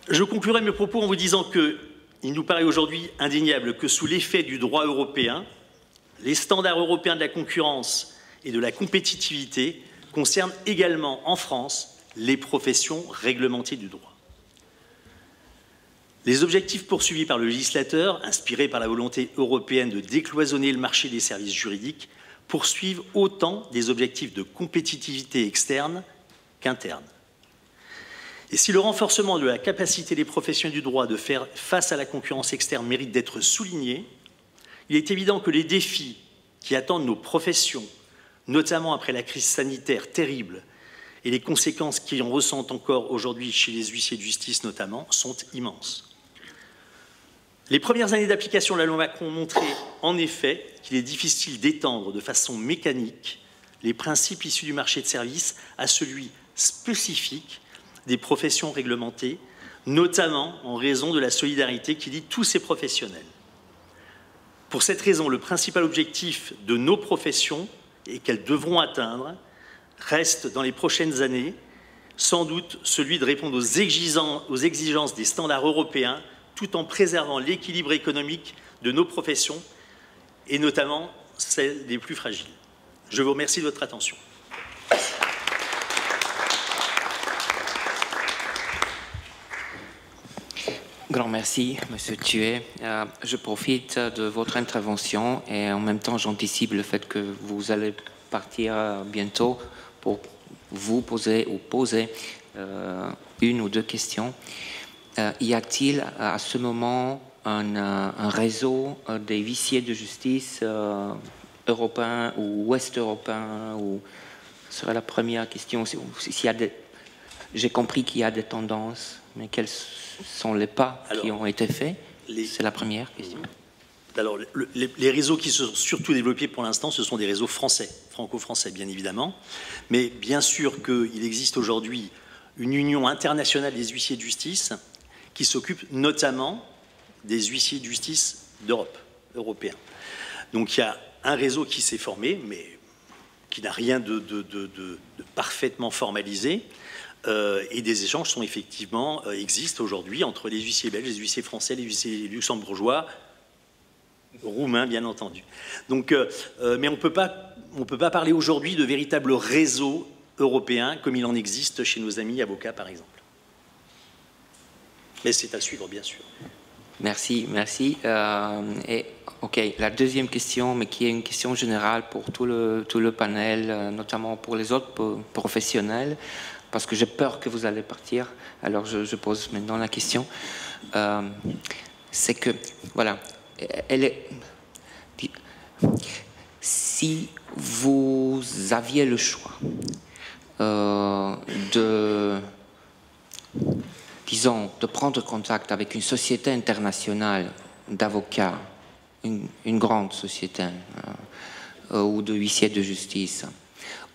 Je conclurai mes propos en vous disant qu'il nous paraît aujourd'hui indéniable que sous l'effet du droit européen, les standards européens de la concurrence et de la compétitivité concernent également en France les professions réglementées du droit. Les objectifs poursuivis par le législateur, inspirés par la volonté européenne de décloisonner le marché des services juridiques, poursuivent autant des objectifs de compétitivité externe qu'interne. Et si le renforcement de la capacité des professionnels du droit de faire face à la concurrence externe mérite d'être souligné, il est évident que les défis qui attendent nos professions, notamment après la crise sanitaire terrible et les conséquences qui en ressentent encore aujourd'hui chez les huissiers de justice notamment, sont immenses. Les premières années d'application de la loi Macron ont montré en effet qu'il est difficile d'étendre de façon mécanique les principes issus du marché de services à celui spécifique des professions réglementées, notamment en raison de la solidarité qui lie tous ces professionnels. Pour cette raison, le principal objectif de nos professions et qu'elles devront atteindre reste dans les prochaines années sans doute celui de répondre aux exigences des standards européens tout en préservant l'équilibre économique de nos professions et notamment celles des plus fragiles. Je vous remercie de votre attention. Grand merci, Monsieur Thuet. Je profite de votre intervention et en même temps j'anticipe le fait que vous allez partir bientôt pour vous poser ou poser une ou deux questions. Y a-t-il à ce moment un réseau des huissiers de justice européens ou ouest-européens ou ce serait la première question. J'ai compris qu'il y a des tendances, mais quels sont les pas qui ont été faits? C'est la première question. Alors, les réseaux qui se sont surtout développés pour l'instant, ce sont des réseaux français, franco-français bien évidemment, mais bien sûr qu'il existe aujourd'hui une union internationale des huissiers de justice qui s'occupe notamment des huissiers de justice d'Europe, européens. Donc il y a un réseau qui s'est formé, mais qui n'a rien de parfaitement formalisé, et des échanges sont effectivement existent aujourd'hui entre les huissiers belges, les huissiers français, les huissiers luxembourgeois, roumains bien entendu. Donc, mais on peut pas parler aujourd'hui de véritable réseau européen comme il en existe chez nos amis avocats par exemple. Mais c'est à suivre bien sûr. Merci, merci. Et ok, la deuxième question, mais qui est une question générale pour tout le panel, notamment pour les autres professionnels, parce que j'ai peur que vous allez partir. Alors je pose maintenant la question. C'est que, voilà, si vous aviez le choix disons, de prendre contact avec une société internationale d'avocats, une grande société, ou de huissiers de justice,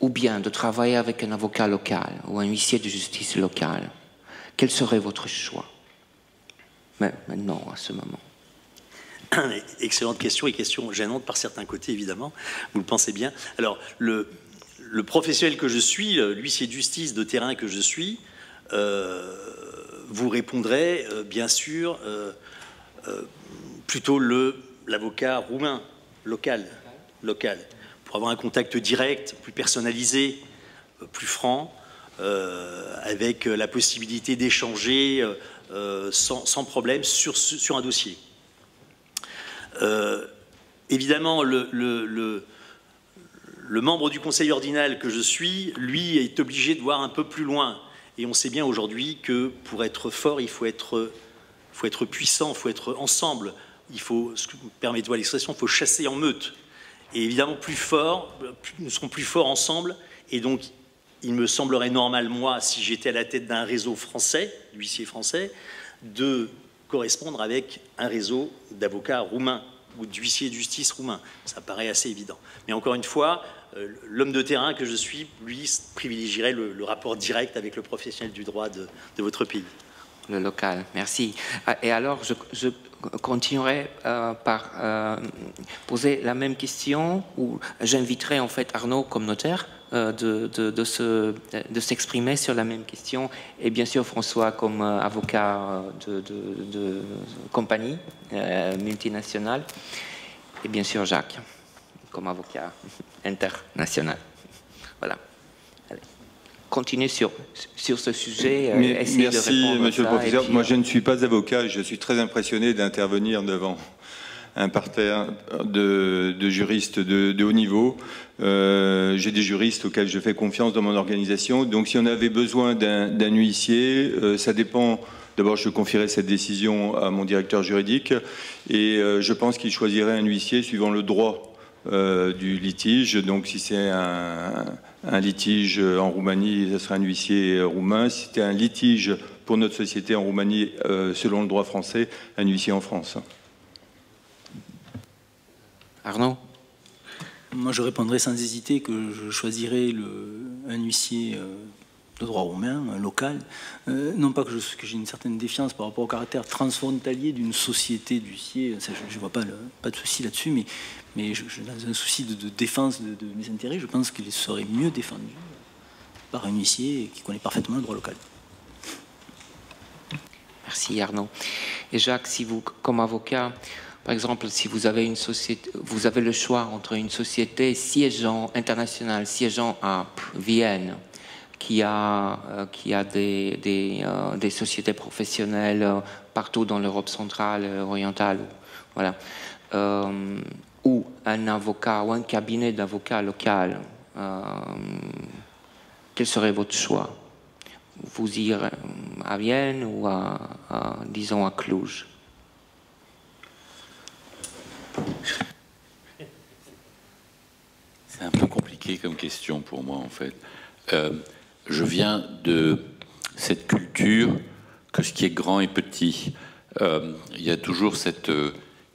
ou bien de travailler avec un avocat local ou un huissier de justice local, quel serait votre choix? Mais maintenant, à ce moment. Excellente question, et question gênante par certains côtés, évidemment, vous le pensez bien. Alors, le professionnel que je suis, l'huissier de justice de terrain que je suis, vous répondrait, bien sûr, plutôt l'avocat roumain, local, pour avoir un contact direct, plus personnalisé, plus franc, avec la possibilité d'échanger sans problème sur un dossier. Évidemment, le membre du conseil ordinal que je suis, lui, est obligé de voir un peu plus loin. Et on sait bien aujourd'hui que pour être fort, il faut être puissant, il faut être ensemble. Il faut, permettez-moi l'expression, il faut chasser en meute. Et évidemment, nous serons plus forts ensemble. Et donc, il me semblerait normal, moi, si j'étais à la tête d'un réseau français, d'huissiers français, de correspondre avec un réseau d'avocats roumains ou d'huissiers de justice roumains. Ça paraît assez évident. Mais encore une fois, l'homme de terrain que je suis, lui, privilégierait le rapport direct avec le professionnel du droit de votre pays. Le local, merci. Et alors, je continuerai par poser la même question, où j'inviterai en fait Arnaud comme notaire de s'exprimer sur la même question, et bien sûr François comme avocat de compagnie multinationale, et bien sûr Jacques comme avocat international. Voilà. Allez. Continuez sur ce sujet. Merci, monsieur le professeur. Puis, moi, je ne suis pas avocat. Je suis très impressionné d'intervenir devant un parterre de juristes de haut niveau. J'ai des juristes auxquels je fais confiance dans mon organisation. Donc, si on avait besoin d'un huissier, ça dépend. D'abord, je confierai cette décision à mon directeur juridique. Et je pense qu'il choisirait un huissier suivant le droit du litige. Donc si c'est un litige en Roumanie, ce serait un huissier roumain. Si c'était un litige pour notre société en Roumanie, selon le droit français, un huissier en France. Arnaud? Moi, je répondrai sans hésiter que je choisirais un huissier de droit roumain, local. Non pas que j'ai une certaine défiance par rapport au caractère transfrontalier d'une société d'huissiers, je ne vois pas de souci là-dessus, mais dans un souci de défense de mes intérêts, je pense qu'il serait mieux défendu par un huissier qui connaît parfaitement le droit local. Merci Arnaud. Et Jacques, si vous, comme avocat, par exemple, si vous avez une société, vous avez le choix entre une société internationale siégeant à Vienne, qui a des sociétés professionnelles partout dans l'Europe centrale, orientale, voilà, ou un avocat ou un cabinet d'avocats local, quel serait votre choix? Vous irez à Vienne ou disons à Cluj? C'est un peu compliqué comme question pour moi en fait. Je viens de cette culture que ce qui est grand est petit. Il y a toujours cette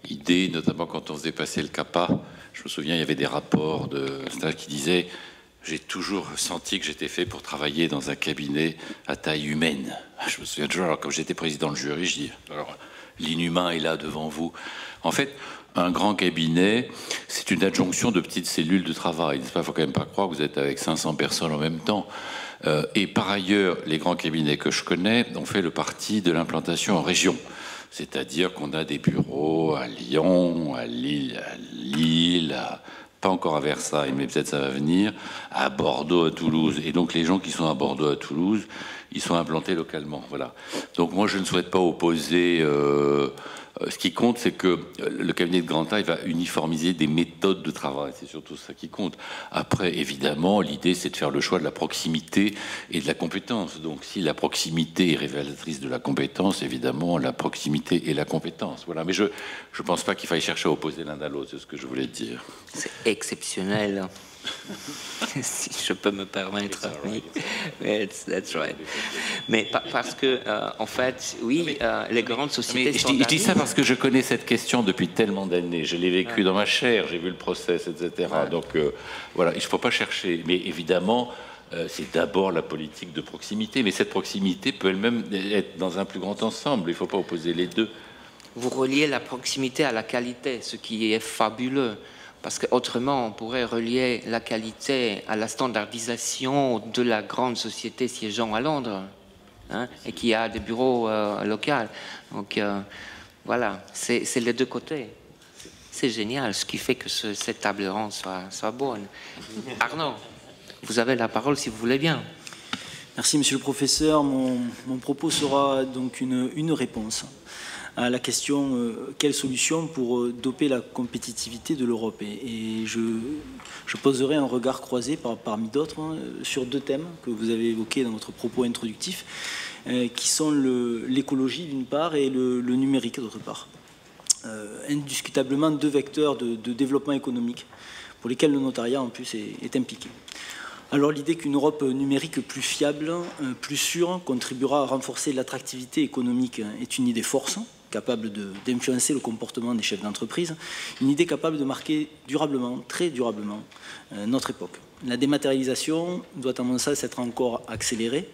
idée, notamment quand on faisait passer le CAPA, je me souviens, il y avait des rapports qui disaient j'ai toujours senti que j'étais fait pour travailler dans un cabinet à taille humaine. Je me souviens toujours, alors, comme j'étais président de jury, je dis, alors, l'inhumain est là devant vous. En fait, un grand cabinet, c'est une adjonction de petites cellules de travail. Il ne faut quand même pas croire que vous êtes avec 500 personnes en même temps. Et par ailleurs, les grands cabinets que je connais ont fait le parti de l'implantation en région. C'est-à-dire qu'on a des bureaux à Lyon, à Lille, pas encore à Versailles, mais peut-être ça va venir, à Bordeaux, à Toulouse. Et donc les gens qui sont à Bordeaux, à Toulouse, ils sont implantés localement. Voilà. Donc moi, je ne souhaite pas opposer... ce qui compte, c'est que le cabinet de grande taille va uniformiser des méthodes de travail. C'est surtout ça qui compte. Après, évidemment, l'idée, c'est de faire le choix de la proximité et de la compétence. Donc, si la proximité est révélatrice de la compétence, évidemment, la proximité et la compétence. Voilà. Mais je ne pense pas qu'il faille chercher à opposer l'un à l'autre. C'est ce que je voulais dire. C'est exceptionnel. Si je peux me permettre. Oui, that's right. Mais parce que, en fait, oui, les grandes sociétés... Je dis ça parce que je connais cette question depuis tellement d'années. Je l'ai vécu dans ma chair, j'ai vu le process, etc. Ouais. Donc, voilà, il ne faut pas chercher. Mais évidemment, c'est d'abord la politique de proximité. Mais cette proximité peut elle-même être dans un plus grand ensemble. Il ne faut pas opposer les deux. Vous reliez la proximité à la qualité, ce qui est fabuleux. Parce qu'autrement, on pourrait relier la qualité à la standardisation de la grande société siégeant à Londres, hein, et qui a des bureaux locaux. Donc voilà, c'est les deux côtés. C'est génial, ce qui fait que cette table ronde soit bonne. Arnaud, vous avez la parole si vous voulez bien. Merci, monsieur le professeur. Mon propos sera donc une réponse à la question quelle solution pour doper la compétitivité de l'Europe. Et je poserai un regard croisé parmi d'autres sur deux thèmes que vous avez évoqués dans votre propos introductif, qui sont l'écologie d'une part et le numérique d'autre part. Indiscutablement deux vecteurs de développement économique pour lesquels le notariat en plus est impliqué. Alors l'idée qu'une Europe numérique plus fiable, plus sûre, contribuera à renforcer l'attractivité économique est une idée force, capable d'influencer le comportement des chefs d'entreprise, une idée capable de marquer durablement, très durablement, notre époque. La dématérialisation doit à mon sens être encore accélérée.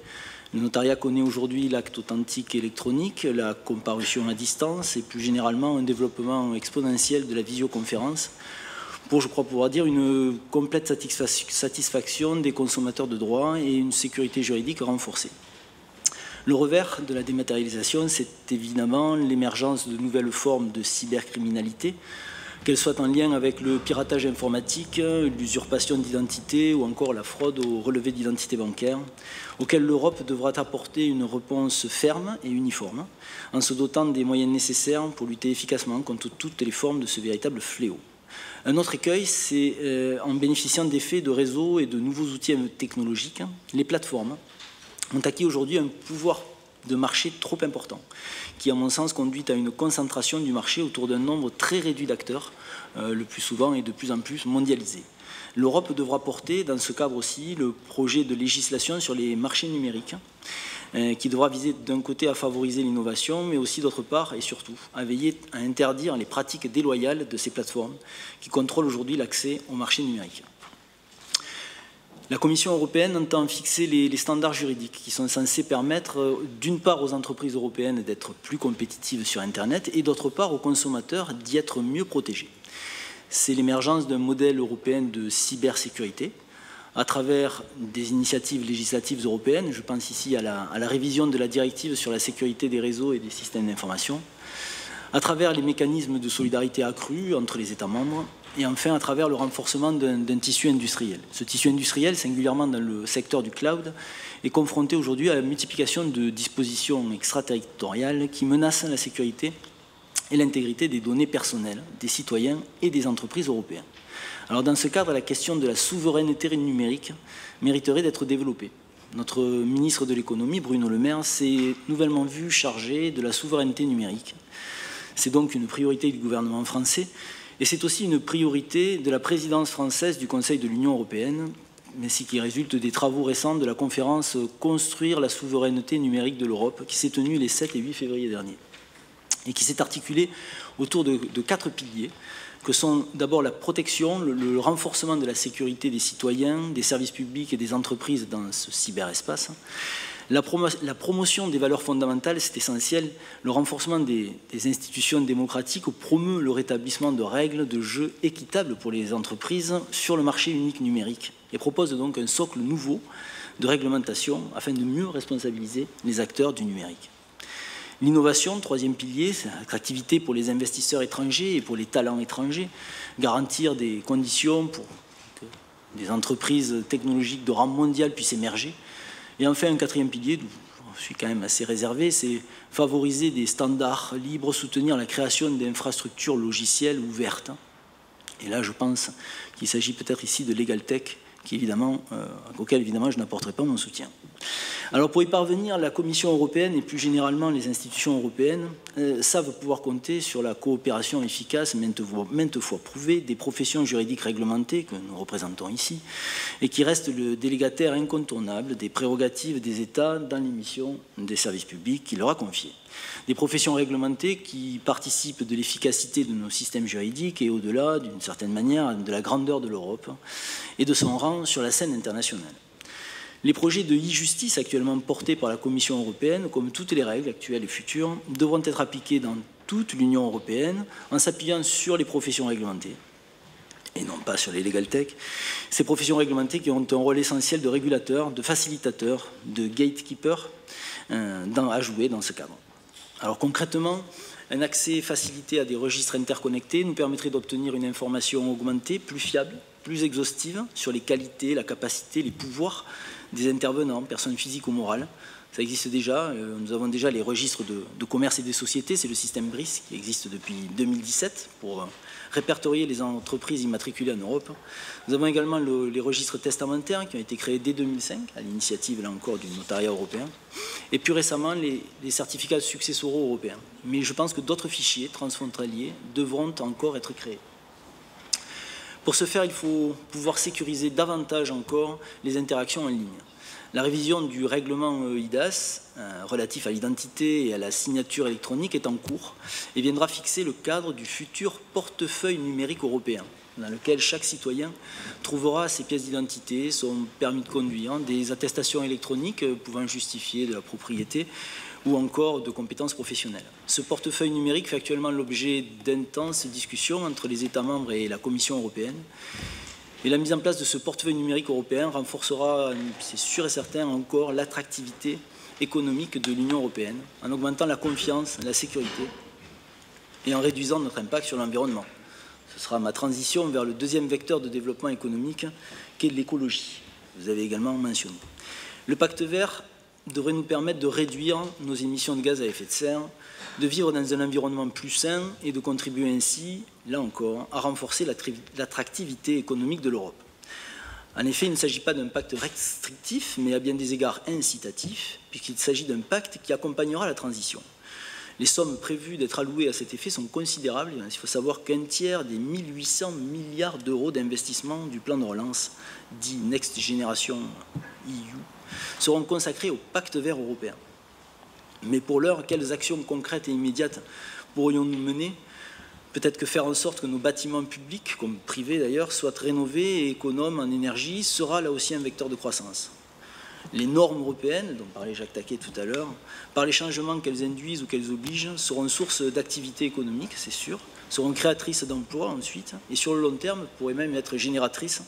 Le notariat connaît aujourd'hui l'acte authentique électronique, la comparution à distance et plus généralement un développement exponentiel de la visioconférence pour, je crois pouvoir dire, une complète satisfaction des consommateurs de droit et une sécurité juridique renforcée. Le revers de la dématérialisation, c'est évidemment l'émergence de nouvelles formes de cybercriminalité, qu'elles soient en lien avec le piratage informatique, l'usurpation d'identité ou encore la fraude au relevé d'identité bancaire, auxquelles l'Europe devra apporter une réponse ferme et uniforme, en se dotant des moyens nécessaires pour lutter efficacement contre toutes les formes de ce véritable fléau. Un autre écueil, c'est en bénéficiant d'effets de réseaux et de nouveaux outils technologiques, les plateformes ont acquis aujourd'hui un pouvoir de marché trop important, qui, à mon sens, conduit à une concentration du marché autour d'un nombre très réduit d'acteurs, le plus souvent et de plus en plus mondialisés. L'Europe devra porter, dans ce cadre aussi, le projet de législation sur les marchés numériques, qui devra viser d'un côté à favoriser l'innovation, mais aussi d'autre part et surtout à veiller à interdire les pratiques déloyales de ces plateformes qui contrôlent aujourd'hui l'accès au marché numérique. La Commission européenne entend fixer les standards juridiques qui sont censés permettre d'une part aux entreprises européennes d'être plus compétitives sur Internet et d'autre part aux consommateurs d'y être mieux protégés. C'est l'émergence d'un modèle européen de cybersécurité à travers des initiatives législatives européennes. Je pense ici à la révision de la directive sur la sécurité des réseaux et des systèmes d'information, à travers les mécanismes de solidarité accrus entre les États membres et enfin à travers le renforcement d'un tissu industriel. Ce tissu industriel, singulièrement dans le secteur du cloud, est confronté aujourd'hui à la multiplication de dispositions extraterritoriales qui menacent la sécurité et l'intégrité des données personnelles des citoyens et des entreprises européennes. Alors dans ce cadre, la question de la souveraineté numérique mériterait d'être développée. Notre ministre de l'économie, Bruno Le Maire, s'est nouvellement vu chargé de la souveraineté numérique. C'est donc une priorité du gouvernement français et c'est aussi une priorité de la présidence française du Conseil de l'Union européenne, mais ce qui résulte des travaux récents de la conférence « Construire la souveraineté numérique de l'Europe » qui s'est tenue les 7 et 8 février dernier et qui s'est articulée autour de 4 piliers. que sont d'abord la protection, le renforcement de la sécurité des citoyens, des services publics et des entreprises dans ce cyberespace. La promotion des valeurs fondamentales, c'est essentiel. Le renforcement des institutions démocratiques promeut le rétablissement de règles de jeu équitables pour les entreprises sur le marché unique numérique et propose donc un socle nouveau de réglementation afin de mieux responsabiliser les acteurs du numérique. L'innovation, troisième pilier, c'est l'attractivité pour les investisseurs étrangers et pour les talents étrangers, garantir des conditions pour que des entreprises technologiques de rang mondial puissent émerger. Et enfin, un quatrième pilier, je suis quand même assez réservé, c'est favoriser des standards libres, soutenir la création d'infrastructures logicielles ouvertes. Et là, je pense qu'il s'agit peut-être ici de LegalTech, auquel évidemment je n'apporterai pas mon soutien. Alors pour y parvenir, la Commission européenne et plus généralement les institutions européennes savent pouvoir compter sur la coopération efficace, maintes fois prouvée, des professions juridiques réglementées que nous représentons ici et qui restent le délégataire incontournable des prérogatives des États dans les missions des services publics qui leur a confiées. Des professions réglementées qui participent de l'efficacité de nos systèmes juridiques et au-delà, d'une certaine manière, de la grandeur de l'Europe et de son rang sur la scène internationale. Les projets de e-justice actuellement portés par la Commission européenne, comme toutes les règles actuelles et futures, devront être appliqués dans toute l'Union européenne en s'appuyant sur les professions réglementées et non pas sur les LegalTech. Ces professions réglementées qui ont un rôle essentiel de régulateur, de facilitateur, de gatekeeper à jouer dans ce cadre. Alors concrètement, un accès facilité à des registres interconnectés nous permettrait d'obtenir une information augmentée, plus fiable, plus exhaustive sur les qualités, la capacité, les pouvoirs des intervenants, personnes physiques ou morales. Ça existe déjà, nous avons déjà les registres de commerce et des sociétés, c'est le système BRIS qui existe depuis 2017 pour répertorier les entreprises immatriculées en Europe. Nous avons également les registres testamentaires qui ont été créés dès 2005, à l'initiative là encore du notariat européen, et plus récemment les certificats successoraux européens. Mais je pense que d'autres fichiers transfrontaliers devront encore être créés. Pour ce faire, il faut pouvoir sécuriser davantage encore les interactions en ligne. La révision du règlement eIDAS relatif à l'identité et à la signature électronique est en cours et viendra fixer le cadre du futur portefeuille numérique européen, dans lequel chaque citoyen trouvera ses pièces d'identité, son permis de conduire, des attestations électroniques pouvant justifier de la propriété ou encore de compétences professionnelles. Ce portefeuille numérique fait actuellement l'objet d'intenses discussions entre les États membres et la Commission européenne. Et la mise en place de ce portefeuille numérique européen renforcera, c'est sûr et certain, encore l'attractivité économique de l'Union européenne, en augmentant la confiance, la sécurité et en réduisant notre impact sur l'environnement. Ce sera ma transition vers le deuxième vecteur de développement économique, qui est l'écologie. Vous avez également mentionné. Le pacte vert devrait nous permettre de réduire nos émissions de gaz à effet de serre, de vivre dans un environnement plus sain et de contribuer ainsi, là encore, à renforcer l'attractivité économique de l'Europe. En effet, il ne s'agit pas d'un pacte restrictif, mais à bien des égards incitatif, puisqu'il s'agit d'un pacte qui accompagnera la transition. Les sommes prévues d'être allouées à cet effet sont considérables. Il faut savoir qu'un tiers des 1800 milliards d'euros d'investissement du plan de relance, dit Next Generation EU, seront consacrés au pacte vert européen. Mais pour l'heure, quelles actions concrètes et immédiates pourrions-nous mener? Peut-être que faire en sorte que nos bâtiments publics, comme privés d'ailleurs, soient rénovés et économes en énergie sera là aussi un vecteur de croissance. Les normes européennes, dont parlait Jacques Taquet tout à l'heure, par les changements qu'elles induisent ou qu'elles obligent, seront source d'activité économique, c'est sûr, seront créatrices d'emplois ensuite, et sur le long terme pourraient même être génératrices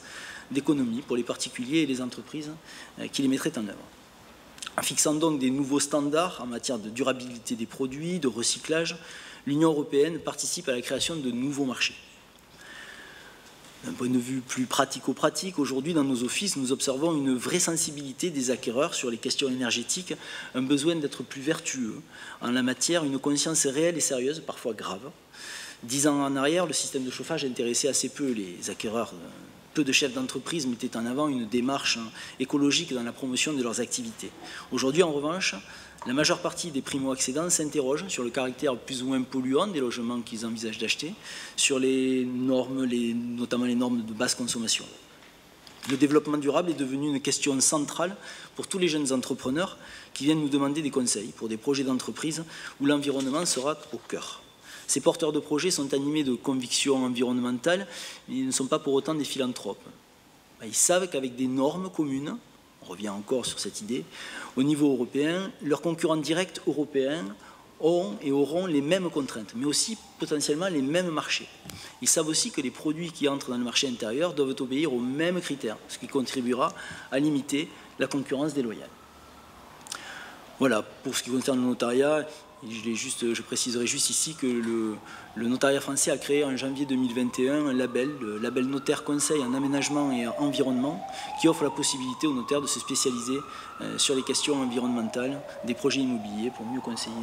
d'économies pour les particuliers et les entreprises qui les mettraient en œuvre. En fixant donc des nouveaux standards en matière de durabilité des produits, de recyclage, l'Union européenne participe à la création de nouveaux marchés. D'un point de vue plus pratico-pratique, aujourd'hui dans nos offices, nous observons une vraie sensibilité des acquéreurs sur les questions énergétiques, un besoin d'être plus vertueux en la matière, une conscience réelle et sérieuse, parfois grave. 10 ans en arrière, le système de chauffage intéressait assez peu les acquéreurs. Peu de chefs d'entreprise mettaient en avant une démarche écologique dans la promotion de leurs activités. Aujourd'hui, en revanche, la majeure partie des primo-accédants s'interrogent sur le caractère plus ou moins polluant des logements qu'ils envisagent d'acheter, sur les normes, notamment les normes de basse consommation. Le développement durable est devenu une question centrale pour tous les jeunes entrepreneurs qui viennent nous demander des conseils pour des projets d'entreprise où l'environnement sera au cœur. Ces porteurs de projets sont animés de convictions environnementales, mais ils ne sont pas pour autant des philanthropes. Ils savent qu'avec des normes communes, on revient encore sur cette idée, au niveau européen, leurs concurrents directs européens ont et auront les mêmes contraintes, mais aussi potentiellement les mêmes marchés. Ils savent aussi que les produits qui entrent dans le marché intérieur doivent obéir aux mêmes critères, ce qui contribuera à limiter la concurrence déloyale. Voilà, pour ce qui concerne le notariat, je préciserai juste ici que le notariat français a créé en janvier 2021 un label, le label notaire conseil en aménagement et en environnement, qui offre la possibilité aux notaires de se spécialiser sur les questions environnementales des projets immobiliers pour mieux conseiller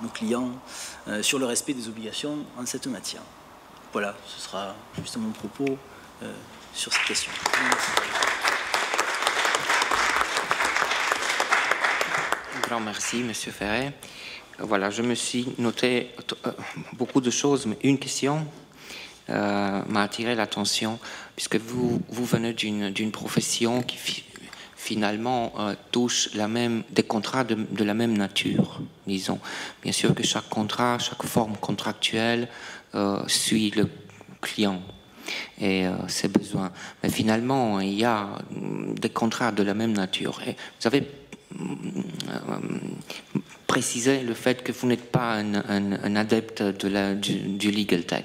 nos clients sur le respect des obligations en cette matière. Voilà, ce sera juste mon propos sur cette question. Merci. Un grand merci, Monsieur Ferret. Voilà, je me suis noté beaucoup de choses, mais une question m'a attiré l'attention, puisque vous venez d'une profession qui finalement touche des contrats de la même nature, disons. Bien sûr que chaque contrat, chaque forme contractuelle suit le client et ses besoins. Mais finalement, il y a des contrats de la même nature. Et vous avez préciser le fait que vous n'êtes pas un adepte du legal tech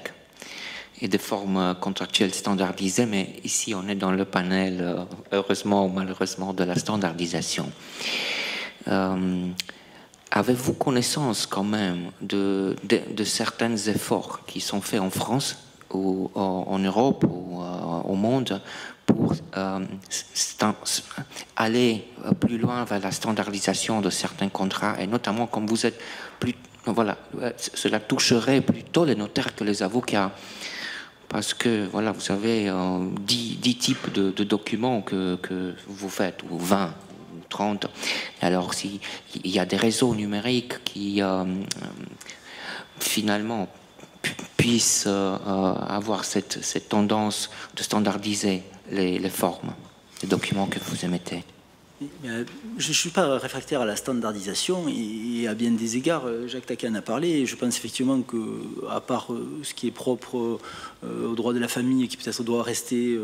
et des formes contractuelles standardisées, mais ici on est dans le panel, heureusement ou malheureusement, de la standardisation. Avez-vous connaissance quand même de certains efforts qui sont faits en France ou en Europe ou au monde pour aller plus loin vers la standardisation de certains contrats, et notamment comme vous êtes plus... Voilà, cela toucherait plutôt les notaires que les avocats, parce que, voilà, vous avez 10 types de documents que vous faites, ou 20, ou 30. Alors, s'il y a des réseaux numériques qui, finalement, puissent avoir cette tendance de standardiser les formes, les documents que vous émettez. Je ne suis pas réfractaire à la standardisation et à bien des égards, Jacques Taquet en a parlé, et je pense effectivement qu'à part ce qui est propre au droit de la famille et qui peut-être doit rester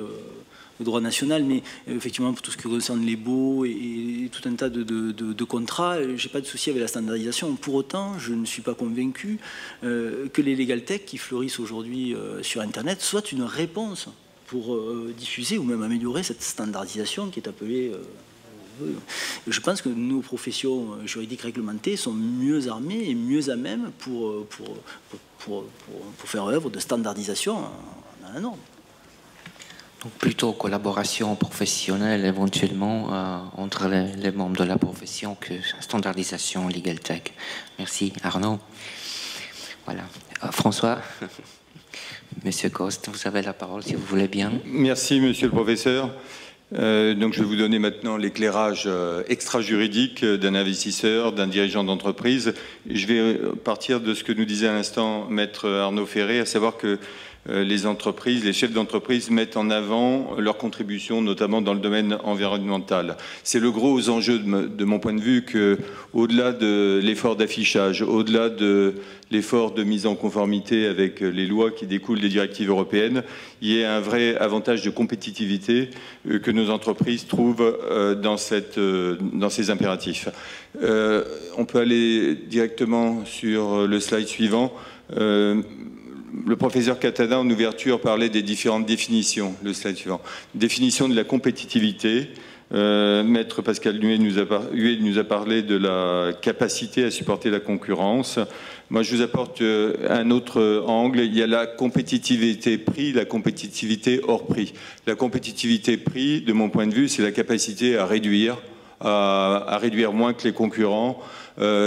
au droit national, mais effectivement pour tout ce qui concerne les baux et tout un tas de contrats, je n'ai pas de souci avec la standardisation. Pour autant, je ne suis pas convaincu que les legal tech qui fleurissent aujourd'hui sur Internet soient une réponse pour diffuser ou même améliorer cette standardisation qui est appelée... Je pense que nos professions juridiques réglementées sont mieux armées et mieux à même pour faire œuvre de standardisation dans la norme. Donc plutôt collaboration professionnelle éventuellement entre les membres de la profession que standardisation legal tech. Merci Arnaud. Voilà. François. Monsieur Coste, vous avez la parole si vous voulez bien. Merci Monsieur le Professeur. Donc je vais vous donner maintenant l'éclairage extra-juridique d'un investisseur, d'un dirigeant d'entreprise. Je vais partir de ce que nous disait à l'instant Maître Arnaud Ferret, à savoir que les entreprises, les chefs d'entreprise mettent en avant leur contribution, notamment dans le domaine environnemental. C'est le gros enjeu de mon point de vue que, au-delà de l'effort d'affichage, au-delà de l'effort de mise en conformité avec les lois qui découlent des directives européennes, il y a un vrai avantage de compétitivité que nos entreprises trouvent dans ces impératifs. On peut aller directement sur le slide suivant. Le professeur Catana, en ouverture, parlait des différentes définitions. Le slide suivant. Définition de la compétitivité. Maître Pascal Huet nous a parlé de la capacité à supporter la concurrence. Moi, je vous apporte un autre angle. Il y a la compétitivité prix, la compétitivité hors prix. La compétitivité prix, de mon point de vue, c'est la capacité à réduire moins que les concurrents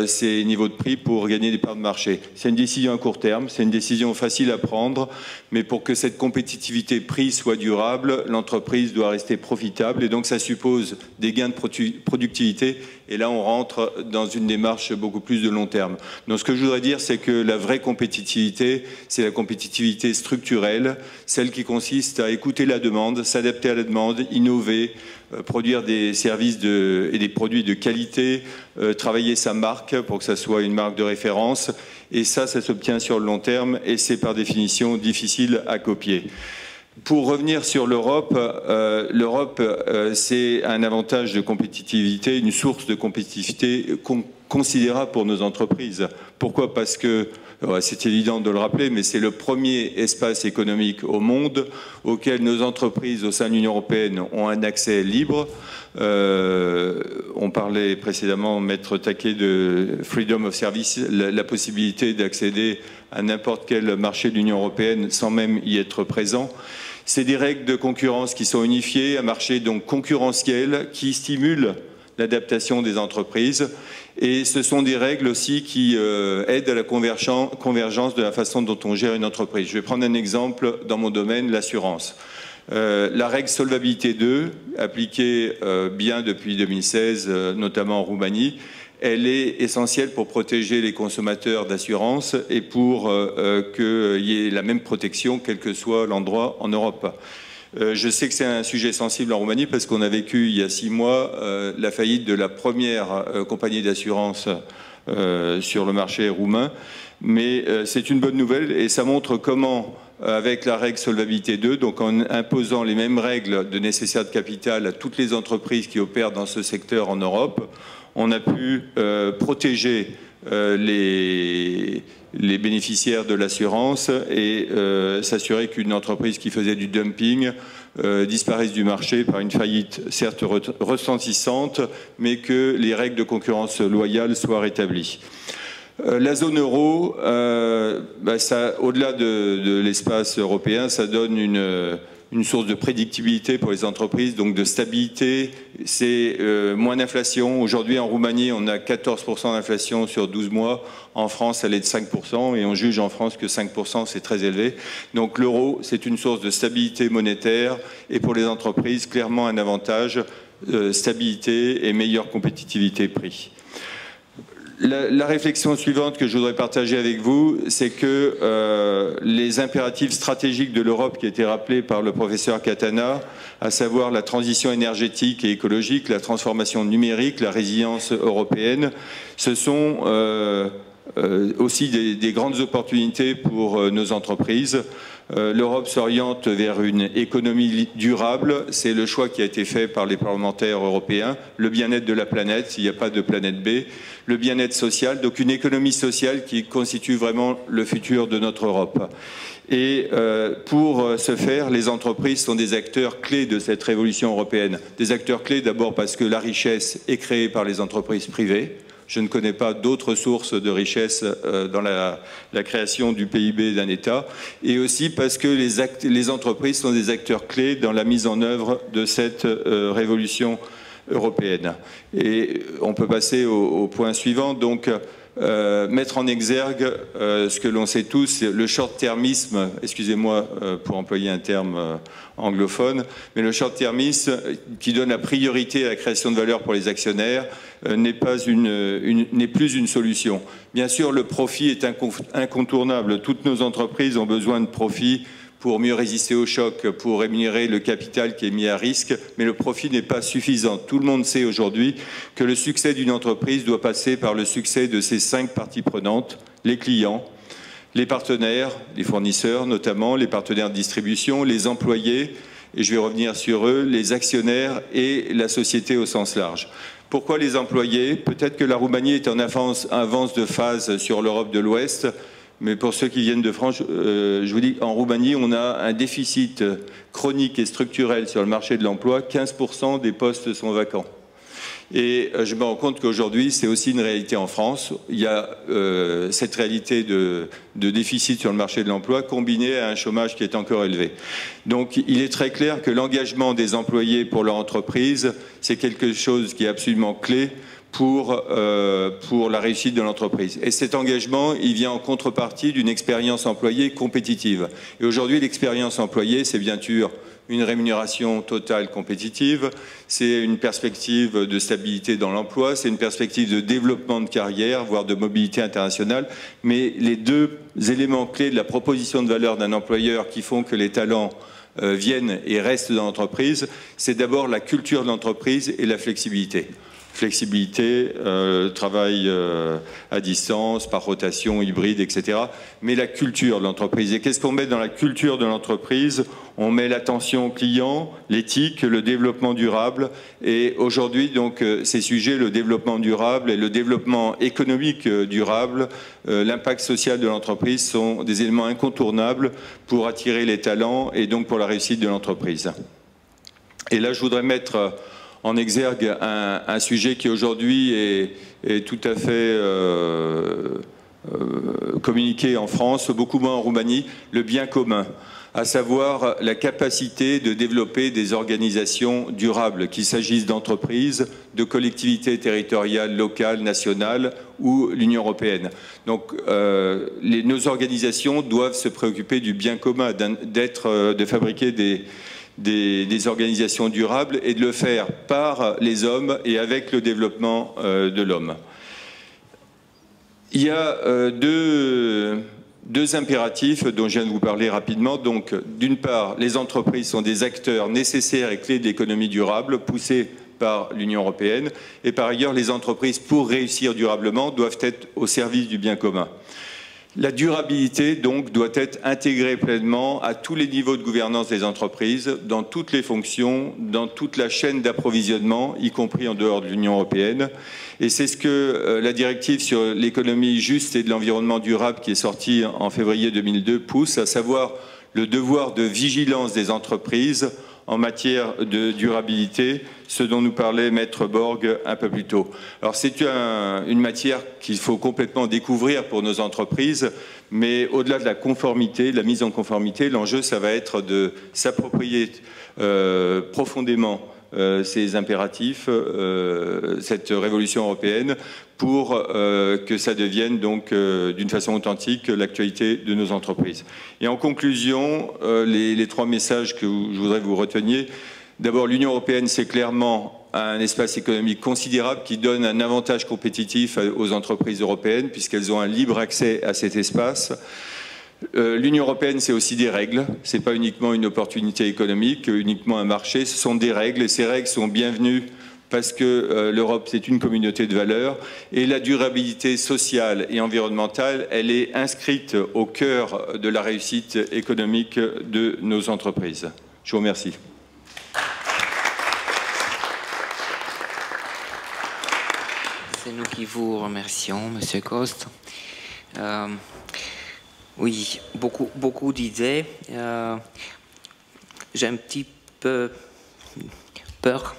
ces niveaux de prix pour gagner des parts de marché. C'est une décision à court terme, c'est une décision facile à prendre, mais pour que cette compétitivité prix soit durable, l'entreprise doit rester profitable et donc ça suppose des gains de productivité Et là, on rentre dans une démarche beaucoup plus de long terme. Donc ce que je voudrais dire, c'est que la vraie compétitivité, c'est la compétitivité structurelle, celle qui consiste à écouter la demande, s'adapter à la demande, innover, produire des services et des produits de qualité, travailler sa marque pour que ça soit une marque de référence. Et ça s'obtient sur le long terme et c'est par définition difficile à copier. Pour revenir sur l'Europe, c'est un avantage de compétitivité, une source de compétitivité considérable pour nos entreprises. Pourquoi? Parce que, c'est évident de le rappeler, mais c'est le premier espace économique au monde auquel nos entreprises au sein de l'Union européenne ont un accès libre. On parlait précédemment, Maître Taquet, de freedom of service, la possibilité d'accéder à n'importe quel marché de l'Union européenne sans même y être présent. C'est des règles de concurrence qui sont unifiées, un marché donc concurrentiel qui stimule l'adaptation des entreprises. Et ce sont des règles aussi qui aident à la convergence de la façon dont on gère une entreprise. Je vais prendre un exemple dans mon domaine, l'assurance. La règle Solvabilité 2, appliquée bien depuis 2016, notamment en Roumanie, elle est essentielle pour protéger les consommateurs d'assurance et pour qu'il y ait la même protection, quel que soit l'endroit en Europe. Je sais que c'est un sujet sensible en Roumanie parce qu'on a vécu il y a 6 mois la faillite de la première compagnie d'assurance sur le marché roumain. Mais c'est une bonne nouvelle et ça montre comment, avec la règle Solvabilité 2, donc en imposant les mêmes règles de nécessaire de capital à toutes les entreprises qui opèrent dans ce secteur en Europe, on a pu protéger les bénéficiaires de l'assurance et s'assurer qu'une entreprise qui faisait du dumping disparaisse du marché par une faillite certes retentissante, mais que les règles de concurrence loyale soient rétablies. La zone euro, au-delà de l'espace européen, ça donne une source de prédictibilité pour les entreprises, donc de stabilité, c'est moins d'inflation. Aujourd'hui, en Roumanie, on a 14% d'inflation sur 12 mois. En France, elle est de 5% et on juge en France que 5%, c'est très élevé. Donc l'euro, c'est une source de stabilité monétaire et pour les entreprises, clairement un avantage, stabilité et meilleure compétitivité prix. La réflexion suivante que je voudrais partager avec vous, c'est que les impératifs stratégiques de l'Europe qui étaient rappelés par le professeur Catana, à savoir la transition énergétique et écologique, la transformation numérique, la résilience européenne, ce sont aussi des grandes opportunités pour nos entreprises. L'Europe s'oriente vers une économie durable, c'est le choix qui a été fait par les parlementaires européens, le bien-être de la planète, il n'y a pas de planète B, le bien-être social, donc une économie sociale qui constitue vraiment le futur de notre Europe. Et pour ce faire, les entreprises sont des acteurs clés de cette révolution européenne. Des acteurs clés d'abord parce que la richesse est créée par les entreprises privées. Je ne connais pas d'autres sources de richesse dans la création du PIB d'un État. Et aussi parce que les entreprises sont des acteurs clés dans la mise en œuvre de cette révolution européenne. Et on peut passer au point suivant. Donc, mettre en exergue ce que l'on sait tous, le short-termisme, excusez-moi pour employer un terme anglophone, mais le short-termisme qui donne la priorité à la création de valeur pour les actionnaires n'est plus une solution. Bien sûr, le profit est incontournable. Toutes nos entreprises ont besoin de profit pour mieux résister au choc, pour rémunérer le capital qui est mis à risque, mais le profit n'est pas suffisant. Tout le monde sait aujourd'hui que le succès d'une entreprise doit passer par le succès de ses 5 parties prenantes, les clients, les partenaires, les fournisseurs notamment, les partenaires de distribution, les employés, et je vais revenir sur eux, les actionnaires et la société au sens large. Pourquoi les employés? Peut-être que la Roumanie est en avance de phase sur l'Europe de l'Ouest, mais pour ceux qui viennent de France, je vous dis, en Roumanie, on a un déficit chronique et structurel sur le marché de l'emploi. 15% des postes sont vacants. Et je me rends compte qu'aujourd'hui, c'est aussi une réalité en France. Il y a cette réalité de déficit sur le marché de l'emploi combinée à un chômage qui est encore élevé. Donc, il est très clair que l'engagement des employés pour leur entreprise, c'est quelque chose qui est absolument clé pour la réussite de l'entreprise. Et cet engagement, il vient en contrepartie d'une expérience employée compétitive. Et aujourd'hui, l'expérience employée, c'est bien sûr une rémunération totale compétitive, c'est une perspective de stabilité dans l'emploi, c'est une perspective de développement de carrière, voire de mobilité internationale. Mais les deux éléments clés de la proposition de valeur d'un employeur qui font que les talents viennent et restent dans l'entreprise, c'est d'abord la culture de l'entreprise et la flexibilité. Flexibilité, travail à distance, par rotation, hybride, etc. Mais la culture de l'entreprise. Et qu'est-ce qu'on met dans la culture de l'entreprise? On met l'attention au client, l'éthique, le développement durable. Et aujourd'hui, donc, ces sujets, le développement durable et le développement économique durable, l'impact social de l'entreprise sont des éléments incontournables pour attirer les talents et donc pour la réussite de l'entreprise. Et là, je voudrais mettre en exergue un sujet qui aujourd'hui est tout à fait communiqué en France, beaucoup moins en Roumanie, le bien commun, à savoir la capacité de développer des organisations durables, qu'il s'agisse d'entreprises, de collectivités territoriales, locales, nationales ou l'Union européenne. Donc nos organisations doivent se préoccuper du bien commun, de fabriquer des organisations durables et de le faire par les hommes et avec le développement de l'homme. Il y a deux impératifs dont je viens de vous parler rapidement. Donc, d'une part, les entreprises sont des acteurs nécessaires et clés de l'économie durable, poussés par l'Union européenne. Et par ailleurs, les entreprises, pour réussir durablement, doivent être au service du bien commun. La durabilité, donc, doit être intégrée pleinement à tous les niveaux de gouvernance des entreprises, dans toutes les fonctions, dans toute la chaîne d'approvisionnement, y compris en dehors de l'Union européenne. Et c'est ce que la directive sur l'économie juste et de l'environnement durable, qui est sortie en février 2002, pousse, à savoir le devoir de vigilance des entreprises en matière de durabilité, ce dont nous parlait Maître Borg un peu plus tôt. Alors c'est une matière qu'il faut complètement découvrir pour nos entreprises, mais au-delà de la conformité, de la mise en conformité, l'enjeu, ça va être de s'approprier profondément ces impératifs, cette révolution européenne, pour que ça devienne donc d'une façon authentique l'actualité de nos entreprises. Et en conclusion, les trois messages que je voudrais que vous reteniez. D'abord, l'Union européenne, c'est clairement un espace économique considérable qui donne un avantage compétitif aux entreprises européennes puisqu'elles ont un libre accès à cet espace. L'Union européenne, c'est aussi des règles. Ce n'est pas uniquement une opportunité économique, uniquement un marché. Ce sont des règles et ces règles sont bienvenues parce que l'Europe, c'est une communauté de valeurs. Et la durabilité sociale et environnementale, elle est inscrite au cœur de la réussite économique de nos entreprises. Je vous remercie. C'est nous qui vous remercions, Monsieur Coste. Oui, beaucoup d'idées. J'ai un petit peu peur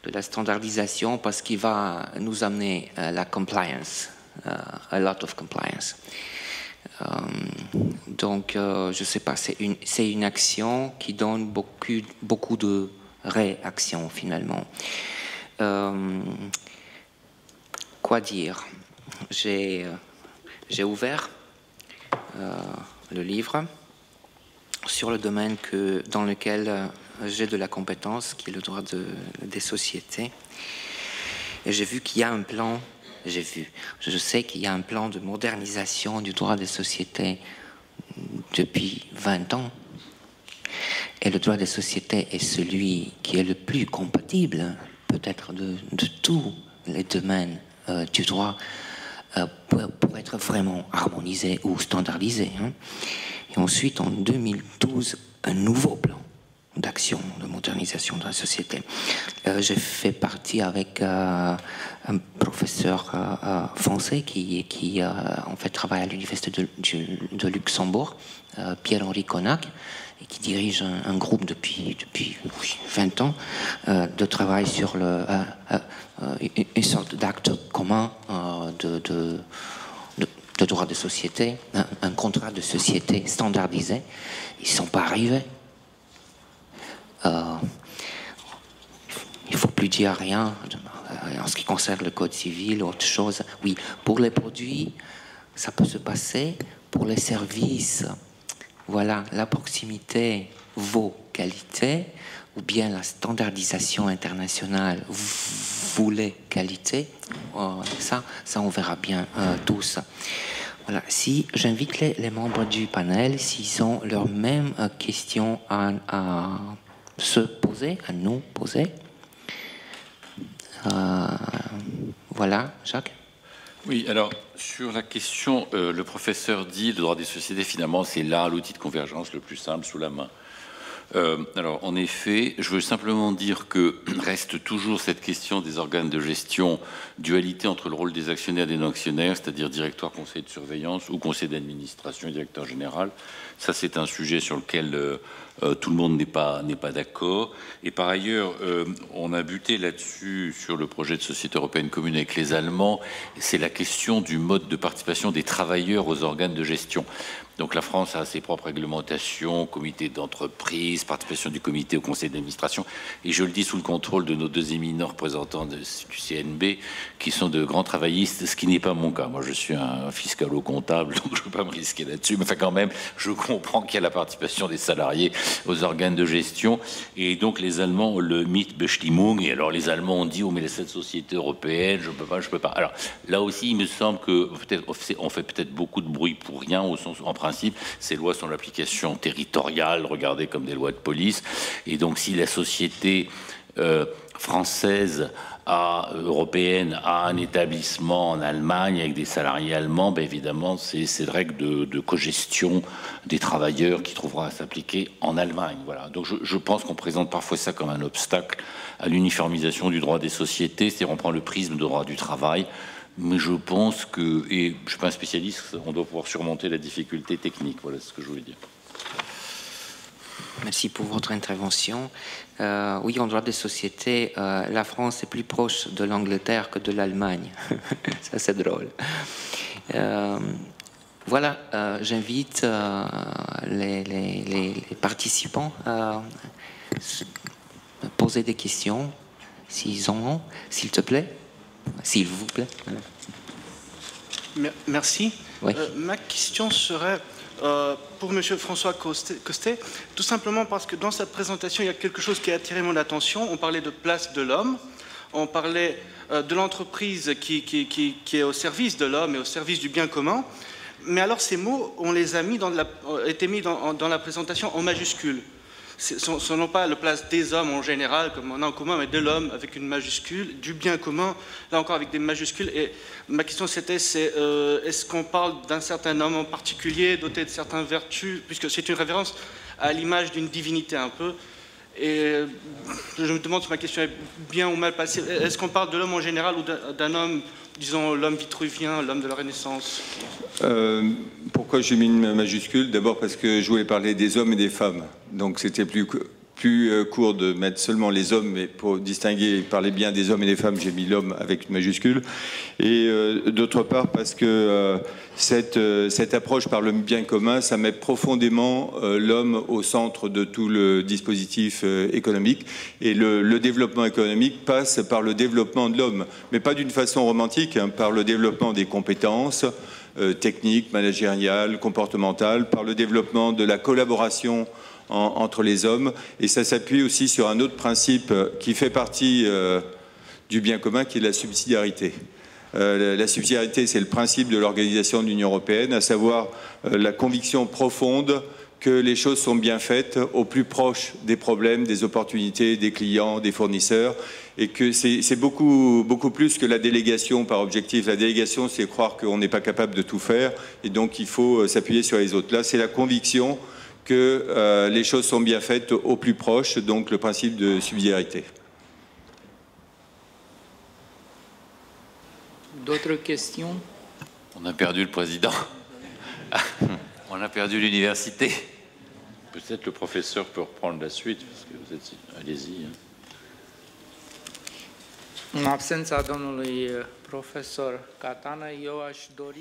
de la standardisation parce qu'il va nous amener à la compliance, a lot of compliance. Donc, je ne sais pas, c'est une action qui donne beaucoup de réactions finalement. Quoi dire? J'ai ouvert le livre sur le domaine dans lequel j'ai de la compétence, qui est le droit des sociétés. Et j'ai vu qu'il y a un plan, je sais qu'il y a un plan de modernisation du droit des sociétés depuis 20 ans. Et le droit des sociétés est celui qui est le plus compatible, peut-être de tous les domaines du droit pour être vraiment harmonisé ou standardisé. Et ensuite, en 2012, un nouveau plan d'action de modernisation de la société. J'ai fait partie avec un professeur français qui en fait travaille à l'université de Luxembourg, Pierre-Henri Connac, et qui dirige un groupe depuis 20 ans de travail sur une sorte d'acte commun de droit de société, un contrat de société standardisé. Ils ne sont pas arrivés. Il ne faut plus dire rien en ce qui concerne le code civil, autre chose. Oui, pour les produits, ça peut se passer. Pour les services, voilà, la proximité vaut qualité ou bien la standardisation internationale voulait qualité, ça on verra bien tous. Voilà. Si j'invite les membres du panel, s'ils ont leurs mêmes questions à se poser, à nous poser. Voilà, Jacques. Oui, alors, sur la question, le professeur dit le droit des sociétés, finalement, c'est là l'outil de convergence le plus simple sous la main. Alors, en effet, je veux simplement dire que reste toujours cette question des organes de gestion, dualité entre le rôle des actionnaires et des non-actionnaires, c'est-à-dire directoire, conseil de surveillance ou conseil d'administration et directeur général. Ça, c'est un sujet sur lequel tout le monde n'est pas d'accord. Et par ailleurs, on a buté là-dessus sur le projet de société européenne commune avec les Allemands. C'est la question du mode de participation des travailleurs aux organes de gestion. Donc la France a ses propres réglementations, comité d'entreprise, participation du comité au conseil d'administration. Et je le dis sous le contrôle de nos deux éminents représentants du CNB, qui sont de grands travaillistes, ce qui n'est pas mon cas. Moi, je suis un fiscalo-comptable, donc je ne veux pas me risquer là-dessus. Mais enfin, quand même, je comprends qu'il y a la participation des salariés aux organes de gestion. Et donc les Allemands ont le Mitbestimmung. Et alors les Allemands ont dit, oh mais cette société européenne, je peux pas. Alors là aussi, il me semble que on fait peut-être beaucoup de bruit pour rien, au sens, en principe, ces lois sont l'application territoriale, regardées comme des lois de police. Et donc, si la société française européenne a un établissement en Allemagne avec des salariés allemands, ben évidemment, c'est cette règle de cogestion des travailleurs qui trouvera à s'appliquer en Allemagne. Voilà. Donc, je pense qu'on présente parfois ça comme un obstacle à l'uniformisation du droit des sociétés, c'est-à-dire on prend le prisme du droit du travail. Mais je pense que, et je ne suis pas un spécialiste, on doit pouvoir surmonter la difficulté technique. Voilà ce que je voulais dire. Merci pour votre intervention. Oui, en droit des sociétés, la France est plus proche de l'Angleterre que de l'Allemagne. Ça, c'est drôle. Voilà, j'invite les participants à poser des questions, s'ils en ont, s'il te plaît. S'il vous plaît. Merci. Oui. Ma question serait pour M. François Costet, tout simplement parce que dans cette présentation, il y a quelque chose qui a attiré mon attention. On parlait de place de l'homme, on parlait de l'entreprise qui est au service de l'homme et au service du bien commun. Mais alors ces mots, on les a été mis dans la présentation en majuscules. Ce ne sont pas la place des hommes en général, comme on a en commun, mais de l'homme avec une majuscule, du bien commun, là encore avec des majuscules. Et ma question c'était, est-ce qu'on parle d'un certain homme en particulier, doté de certaines vertus, puisque c'est une référence à l'image d'une divinité un peu. Et je me demande si ma question est bien ou mal passée. Est-ce qu'on parle de l'homme en général ou d'un homme, disons l'homme vitruvien, l'homme de la Renaissance? Pourquoi j'ai mis une majuscule? D'abord parce que je voulais parler des hommes et des femmes. Donc c'était plus court de mettre seulement les hommes, mais pour distinguer et parler bien des hommes et des femmes, j'ai mis l'homme avec une majuscule. Et d'autre part parce que cette approche par le bien commun, ça met profondément l'homme au centre de tout le dispositif économique. Et le développement économique passe par le développement de l'homme, mais pas d'une façon romantique, hein, par le développement des compétences techniques, managériales, comportementales, par le développement de la collaboration entre les hommes, et ça s'appuie aussi sur un autre principe qui fait partie du bien commun, qui est la subsidiarité. La subsidiarité, c'est le principe de l'organisation de l'Union européenne, à savoir la conviction profonde que les choses sont bien faites au plus proche des problèmes, des opportunités, des clients, des fournisseurs, et que c'est beaucoup plus que la délégation par objectif. La délégation, c'est croire qu'on n'est pas capable de tout faire, et donc il faut s'appuyer sur les autres. Là, c'est la conviction que les choses sont bien faites au plus proche, donc le principe de subsidiarité. D'autres questions? On a perdu le président. On a perdu l'université. Peut-être le professeur peut reprendre la suite, parce que vous êtes... Allez-y.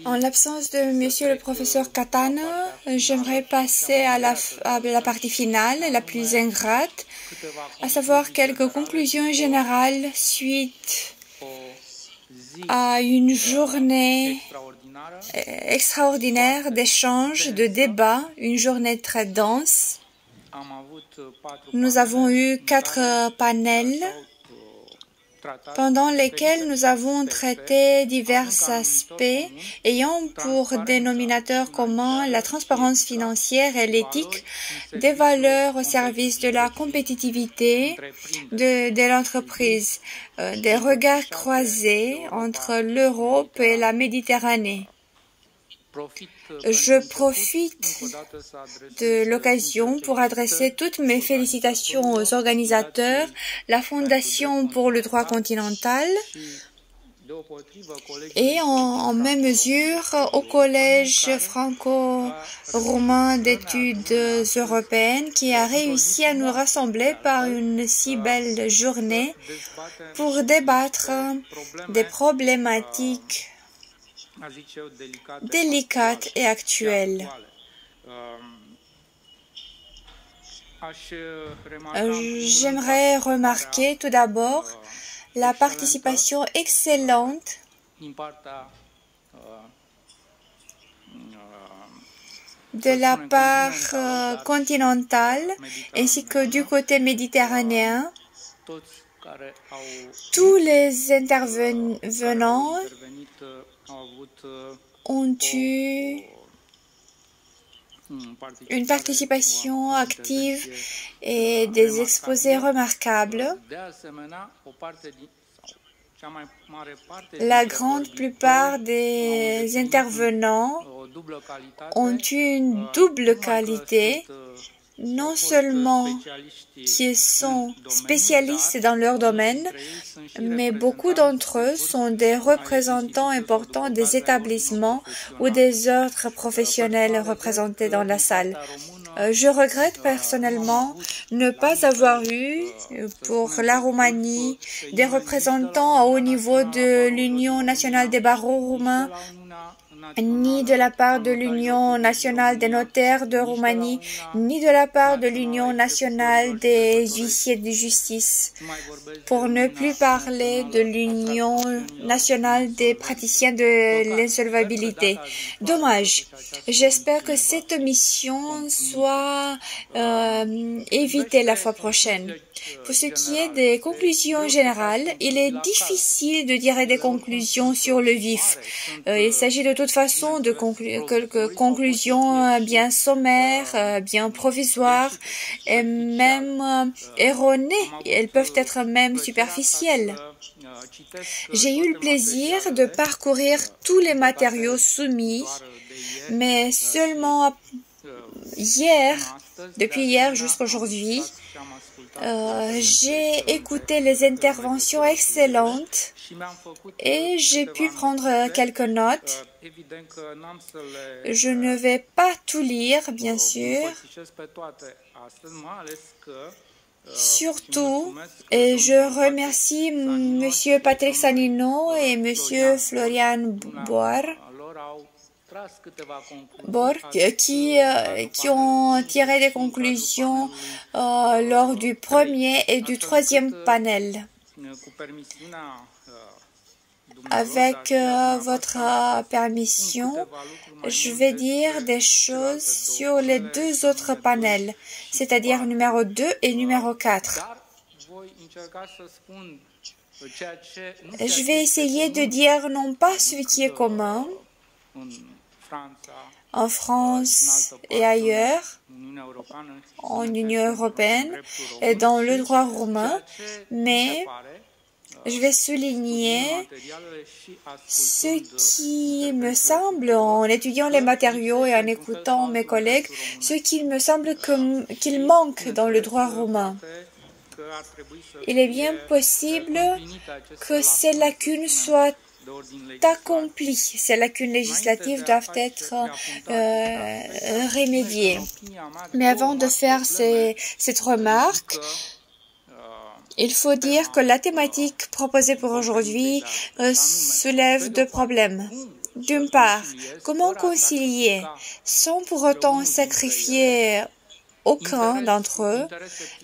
En l'absence de monsieur le professeur Catana, j'aimerais passer à la partie finale, la plus ingrate, à savoir quelques conclusions générales suite à une journée extraordinaire d'échanges, de débats, une journée très dense. Nous avons eu 4 panels pendant lesquels nous avons traité divers aspects ayant pour dénominateur commun la transparence financière et l'éthique, des valeurs au service de la compétitivité de l'entreprise, des regards croisés entre l'Europe et la Méditerranée. Je profite de l'occasion pour adresser toutes mes félicitations aux organisateurs, la Fondation pour le droit continental et en même mesure au Collège franco-roumain d'études européennes qui a réussi à nous rassembler par une si belle journée pour débattre des problématiques délicate et actuelle. J'aimerais remarquer tout d'abord la participation excellente de la part continentale ainsi que du côté méditerranéen. Tous les intervenants ont eu une participation active et des exposés remarquables. La grande plupart des intervenants ont eu une double qualité, non seulement qu'ils sont spécialistes dans leur domaine, mais beaucoup d'entre eux sont des représentants importants des établissements ou des ordres professionnels représentés dans la salle. Je regrette personnellement ne pas avoir eu pour la Roumanie des représentants au niveau de l'Union nationale des barreaux roumains, ni de la part de l'Union nationale des notaires de Roumanie, ni de la part de l'Union nationale des huissiers de justice, pour ne plus parler de l'Union nationale des praticiens de l'insolvabilité. Dommage. J'espère que cette mission soit évitée la fois prochaine. Pour ce qui est des conclusions générales, il est difficile de tirer des conclusions sur le vif. Il s'agit de toute façon de conclusions bien sommaires, bien provisoires et même erronées. Elles peuvent être même superficielles. J'ai eu le plaisir de parcourir tous les matériaux soumis, mais seulement hier, depuis hier jusqu'à aujourd'hui, j'ai écouté les interventions excellentes et j'ai pu prendre quelques notes. Je ne vais pas tout lire, bien sûr. Surtout, et je remercie M. Patrick Sanino et M. Florian Borg qui ont tiré des conclusions lors du premier et du troisième panel. Avec votre permission, je vais dire des choses sur les 2 autres panels, c'est-à-dire numéro 2 et numéro 4. Je vais essayer de dire non pas ce qui est commun en France et ailleurs, en Union européenne et dans le droit roumain, mais je vais souligner ce qui me semble, en étudiant les matériaux et en écoutant mes collègues, ce qu'il me semble qu'il manque dans le droit roumain. Il est bien possible que ces lacunes soient accomplies. Ces lacunes législatives doivent être remédiées. Mais avant de faire cette remarque, il faut dire que la thématique proposée pour aujourd'hui soulève 2 problèmes. D'une part, comment concilier, sans pour autant sacrifier aucun d'entre eux,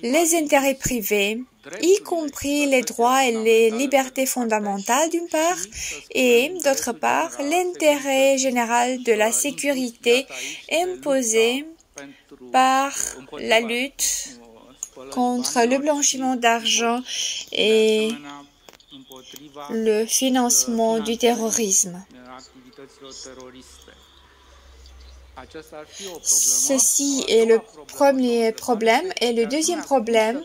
les intérêts privés, y compris les droits et les libertés fondamentales d'une part, et d'autre part, l'intérêt général de la sécurité imposée par la lutte contre le blanchiment d'argent et le financement du terrorisme. Ceci est le premier problème. Et le deuxième problème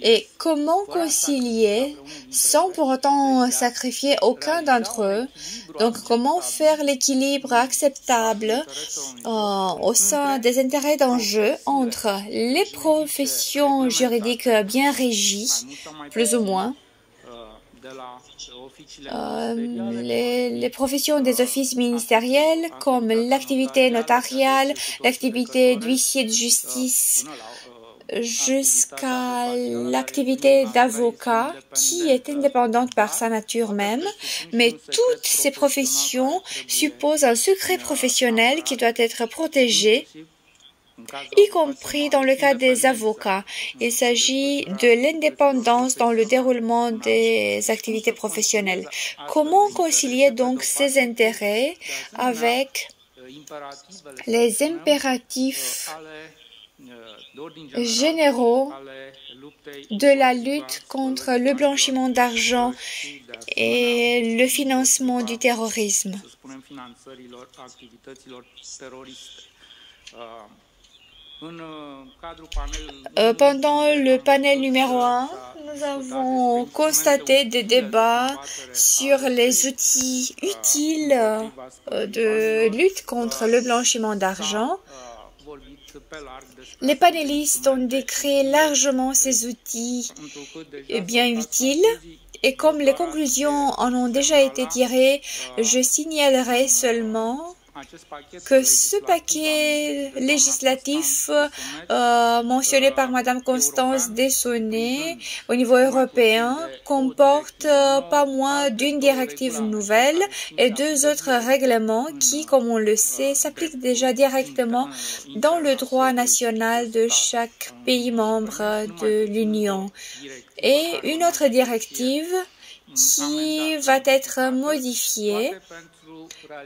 est comment concilier sans pour autant sacrifier aucun d'entre eux. Donc, comment faire l'équilibre acceptable au sein des intérêts d'enjeu entre les professions juridiques bien régies, plus ou moins, les professions des offices ministériels comme l'activité notariale, l'activité d'huissier de justice, jusqu'à l'activité d'avocat qui est indépendante par sa nature même, mais toutes ces professions supposent un secret professionnel qui doit être protégé, y compris dans le cas des avocats. Il s'agit de l'indépendance dans le déroulement des activités professionnelles. Comment concilier donc ces intérêts avec les impératifs généraux de la lutte contre le blanchiment d'argent et le financement du terrorisme? Pendant le panel numéro 1, nous avons constaté des débats sur les outils utiles de lutte contre le blanchiment d'argent. Les panélistes ont décrit largement ces outils bien utiles et comme les conclusions en ont déjà été tirées, je signalerai seulement que ce paquet législatif mentionné par Mme Constance Dessonné au niveau européen comporte pas moins d'une directive nouvelle et 2 autres règlements qui, comme on le sait, s'appliquent déjà directement dans le droit national de chaque pays membre de l'Union. Et une autre directive qui va être modifiée.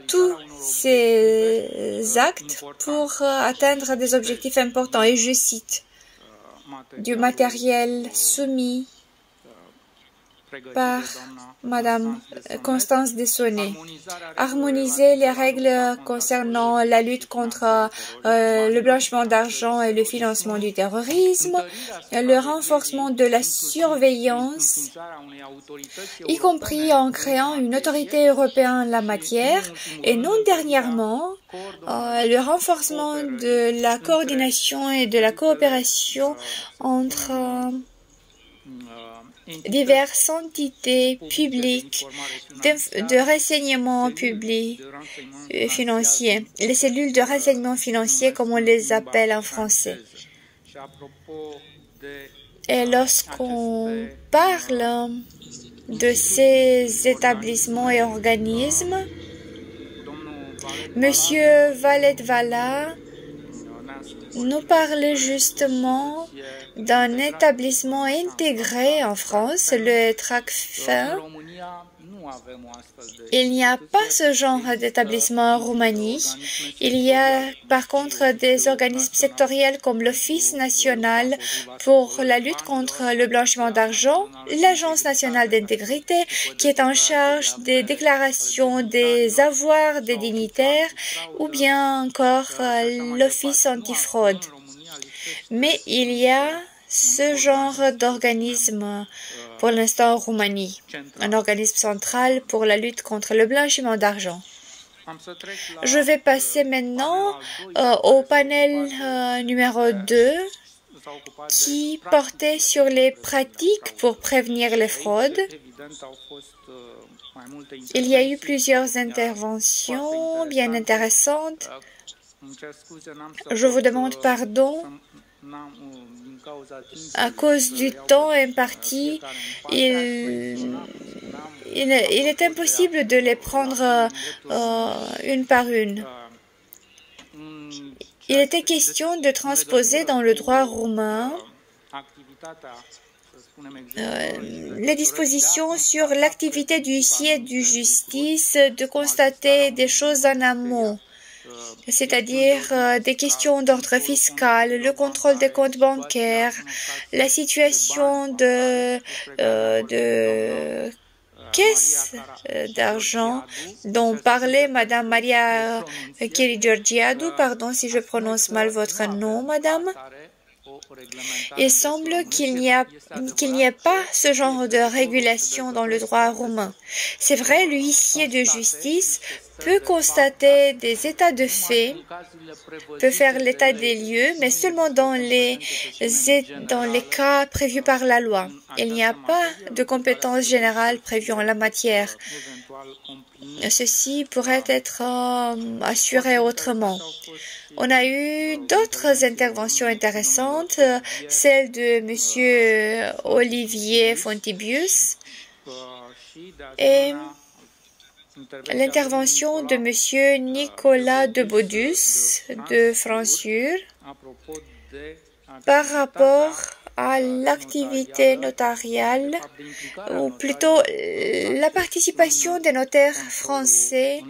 Tous ces actes pour atteindre des objectifs importants. Et je cite, du matériel soumis par Mme Constance Dessonné. Harmoniser les règles concernant la lutte contre le blanchiment d'argent et le financement du terrorisme, le renforcement de la surveillance, y compris en créant une autorité européenne en la matière, et non dernièrement, le renforcement de la coordination et de la coopération entre diverses entités publiques de renseignement public financier, les cellules de renseignement financier comme on les appelle en français. Et lorsqu'on parle de ces établissements et organismes, Monsieur Valetvala nous parlait justement d'un établissement intégré en France, le TRACFIN. Il n'y a pas ce genre d'établissement en Roumanie. Il y a par contre des organismes sectoriels comme l'Office national pour la lutte contre le blanchiment d'argent, l'Agence nationale d'intégrité qui est en charge des déclarations des avoirs des dignitaires ou bien encore l'Office antifraude. Mais il y a ce genre d'organisme pour l'instant en Roumanie, un organisme central pour la lutte contre le blanchiment d'argent. Je vais passer maintenant au panel numéro 2 qui portait sur les pratiques pour prévenir les fraudes. Il y a eu plusieurs interventions bien intéressantes. Je vous demande pardon. À cause du temps imparti, il est impossible de les prendre une par une. Il était question de transposer dans le droit roumain les dispositions sur l'activité du huissier de justice de constater des choses en amont. c'est-à-dire des questions d'ordre fiscal, le contrôle des comptes bancaires, la situation de caisse d'argent dont parlait Madame Maria Chiri-Georgiadou. Pardon si je prononce mal votre nom, Madame. Il semble qu'il n'y ait pas ce genre de régulation dans le droit roumain. C'est vrai, l'huissier de justice peut constater des états de fait, peut faire l'état des lieux, mais seulement dans les cas prévus par la loi. Il n'y a pas de compétence générale prévue en la matière. Ceci pourrait être assuré autrement. On a eu d'autres interventions intéressantes, celle de M. Olivier Fontibius et l'intervention de M. Nicolas de Baudus de Fransure par rapport à l'activité notariale, ou plutôt la participation des notaires français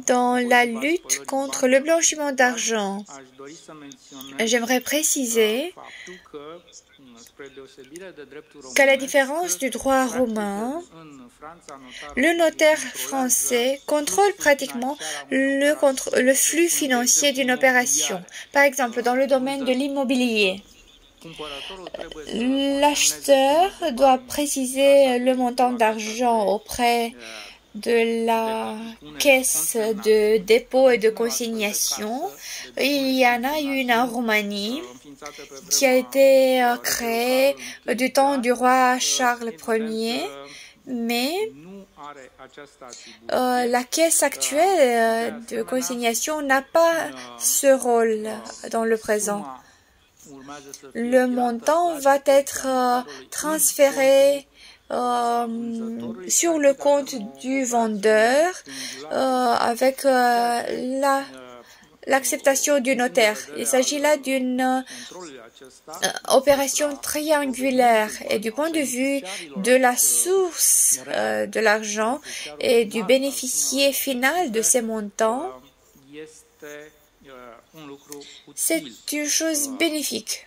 dans la lutte contre le blanchiment d'argent. J'aimerais préciser qu'à la différence du droit roumain, le notaire français contrôle pratiquement le flux financier d'une opération. Par exemple, dans le domaine de l'immobilier, l'acheteur doit préciser le montant d'argent auprès de la caisse de dépôt et de consignation. Il y en a une en Roumanie qui a été créée du temps du roi Charles Ier, mais la caisse actuelle de consignation n'a pas ce rôle dans le présent. Le montant va être transféré sur le compte du vendeur avec l'acceptation du notaire. Il s'agit là d'une opération triangulaire et du point de vue de la source de l'argent et du bénéficiaire final de ces montants, c'est une chose bénéfique.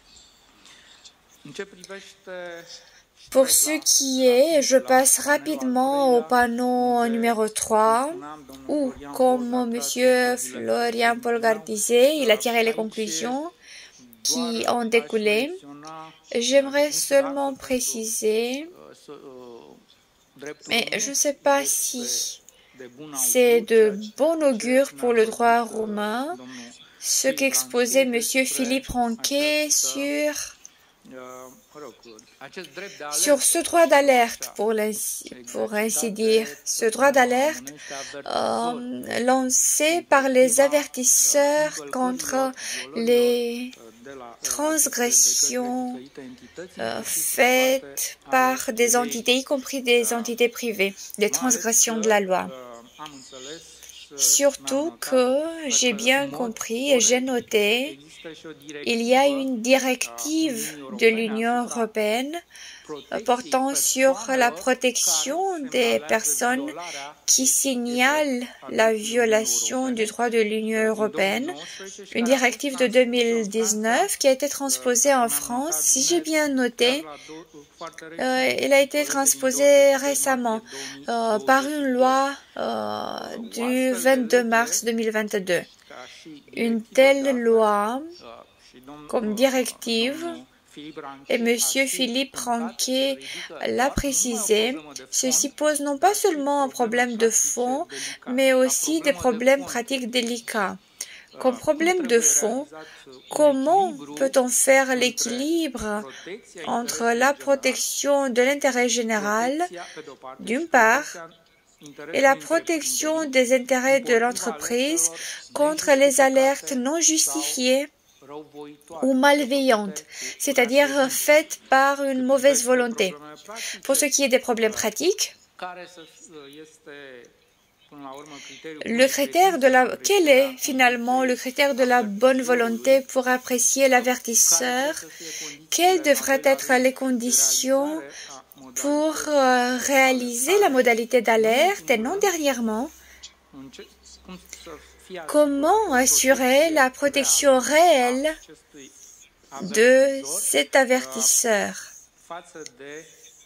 Pour ce qui est, je passe rapidement au panneau numéro 3, où, comme M. Florian Polgar disait, il a tiré les conclusions qui en découlaient. J'aimerais seulement préciser, mais je ne sais pas si c'est de bon augure pour le droit roumain, ce qu'exposait M. Philippe Ronquet sur ce droit d'alerte, pour ainsi dire, ce droit d'alerte lancé par les avertisseurs contre les transgressions faites par des entités, y compris des entités privées, des transgressions de la loi. Surtout que j'ai bien compris et j'ai noté, il y a une directive de l'Union européenne portant sur la protection des personnes qui signalent la violation du droit de l'Union européenne, une directive de 2019 qui a été transposée en France. Si j'ai bien noté, elle a été transposée récemment par une loi du 22 mars 2022. Une telle loi, comme directive, et M. Philippe Ronquet l'a précisé, ceci pose non pas seulement un problème de fond, mais aussi des problèmes pratiques délicats. Comme problème de fond, comment peut-on faire l'équilibre entre la protection de l'intérêt général, d'une part, et la protection des intérêts de l'entreprise contre les alertes non justifiées ou malveillantes, c'est-à-dire faites par une mauvaise volonté. Pour ce qui est des problèmes pratiques, quel est finalement le critère de la bonne volonté pour apprécier l'avertisseur? Quelles devraient être les conditions pour réaliser la modalité d'alerte? Et non dernièrement, comment assurer la protection réelle de cet avertisseur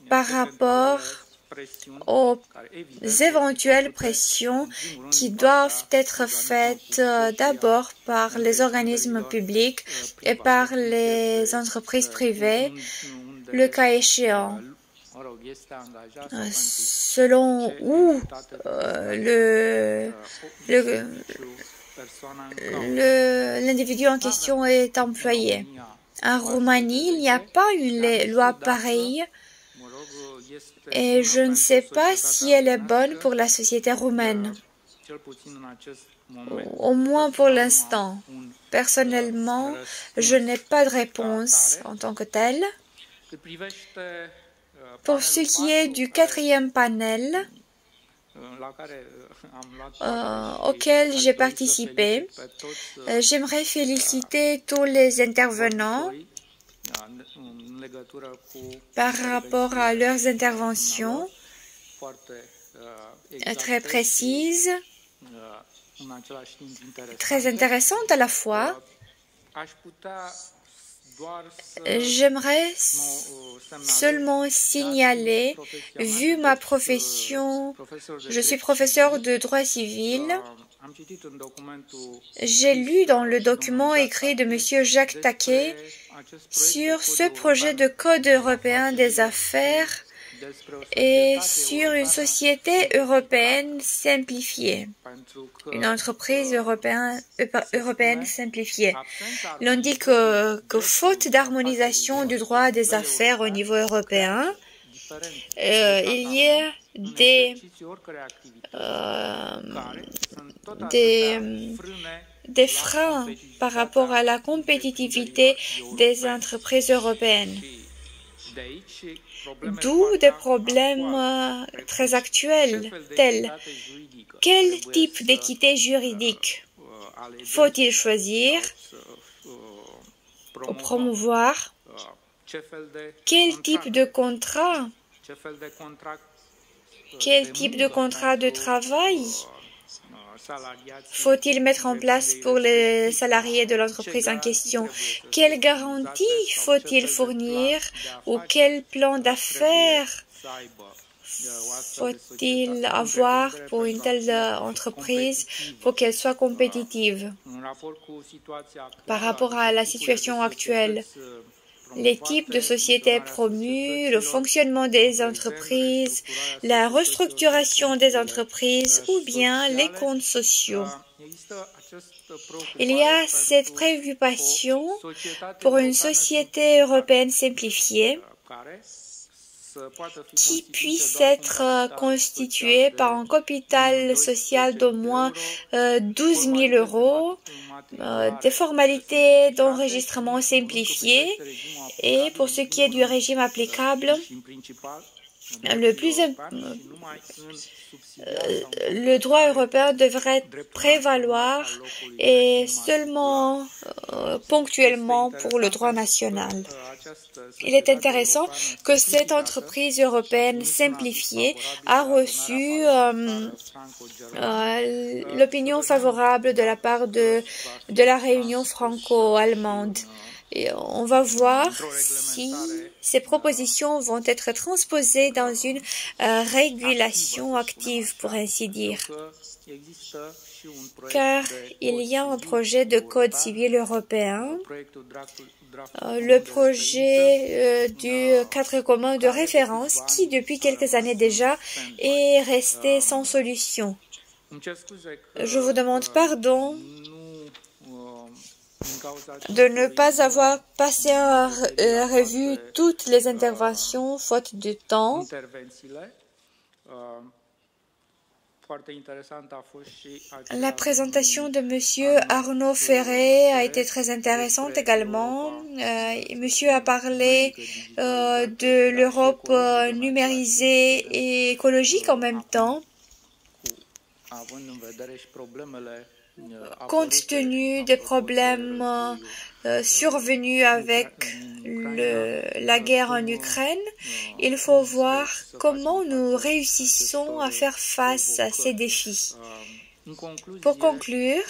par rapport aux éventuelles pressions qui doivent être faites d'abord par les organismes publics et par les entreprises privées, le cas échéant, selon où l'individu en question est employé. En Roumanie, il n'y a pas une loi pareille et je ne sais pas si elle est bonne pour la société roumaine. Au moins pour l'instant. Personnellement, je n'ai pas de réponse en tant que telle. Pour ce qui est du quatrième panel auquel j'ai participé, j'aimerais féliciter tous les intervenants par rapport à leurs interventions très précises, très intéressantes à la fois. J'aimerais seulement signaler, vu ma profession, je suis professeur de droit civil, j'ai lu dans le document écrit de M. Jacques Taquet sur ce projet de Code européen des affaires et sur une société européenne simplifiée, une entreprise européenne simplifiée. L'on dit que faute d'harmonisation du droit des affaires au niveau européen, il y a des freins par rapport à la compétitivité des entreprises européennes. D'où des problèmes très actuels, tels quel type d'équité juridique faut-il choisir ou promouvoir? Quel type de contrat? Quel type de contrat de travail faut-il mettre en place pour les salariés de l'entreprise en question? Quelles garanties faut-il fournir ou quel plan d'affaires faut-il avoir pour une telle entreprise pour qu'elle soit compétitive? Par rapport à la situation actuelle, les types de sociétés promues, le fonctionnement des entreprises, la restructuration des entreprises ou bien les comptes sociaux. Il y a cette préoccupation pour une société européenne simplifiée qui puisse être constituée par un capital social d'au moins 12 000 euros, des formalités d'enregistrement simplifiées et pour ce qui est du régime applicable, le droit européen devrait prévaloir et seulement ponctuellement pour le droit national. Il est intéressant que cette entreprise européenne simplifiée a reçu l'opinion favorable de la part de la réunion franco-allemande. Et on va voir si ces propositions vont être transposées dans une régulation active, pour ainsi dire. Car il y a un projet de code civil européen, le projet du cadre commun de référence qui, depuis quelques années déjà, est resté sans solution. Je vous demande pardon de ne pas avoir passé en revue toutes les interventions, faute de temps. La présentation de M. Arnaud Ferré a été très intéressante également. Monsieur a parlé de l'Europe numérisée et écologique en même temps. Compte tenu des problèmes survenus avec la guerre en Ukraine, il faut voir comment nous réussissons à faire face à ces défis. Pour conclure,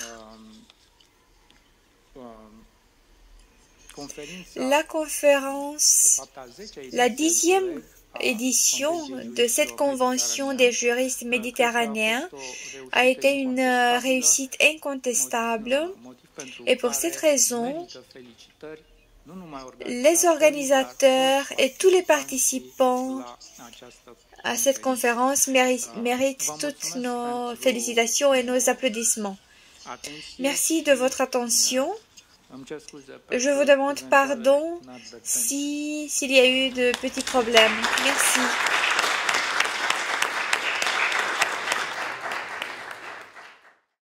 la conférence, la 10e édition de cette convention des juristes méditerranéens a été une réussite incontestable et pour cette raison, les organisateurs et tous les participants à cette conférence méritent toutes nos félicitations et nos applaudissements. Merci de votre attention. Je vous demande pardon s'il y a eu de petits problèmes. Merci.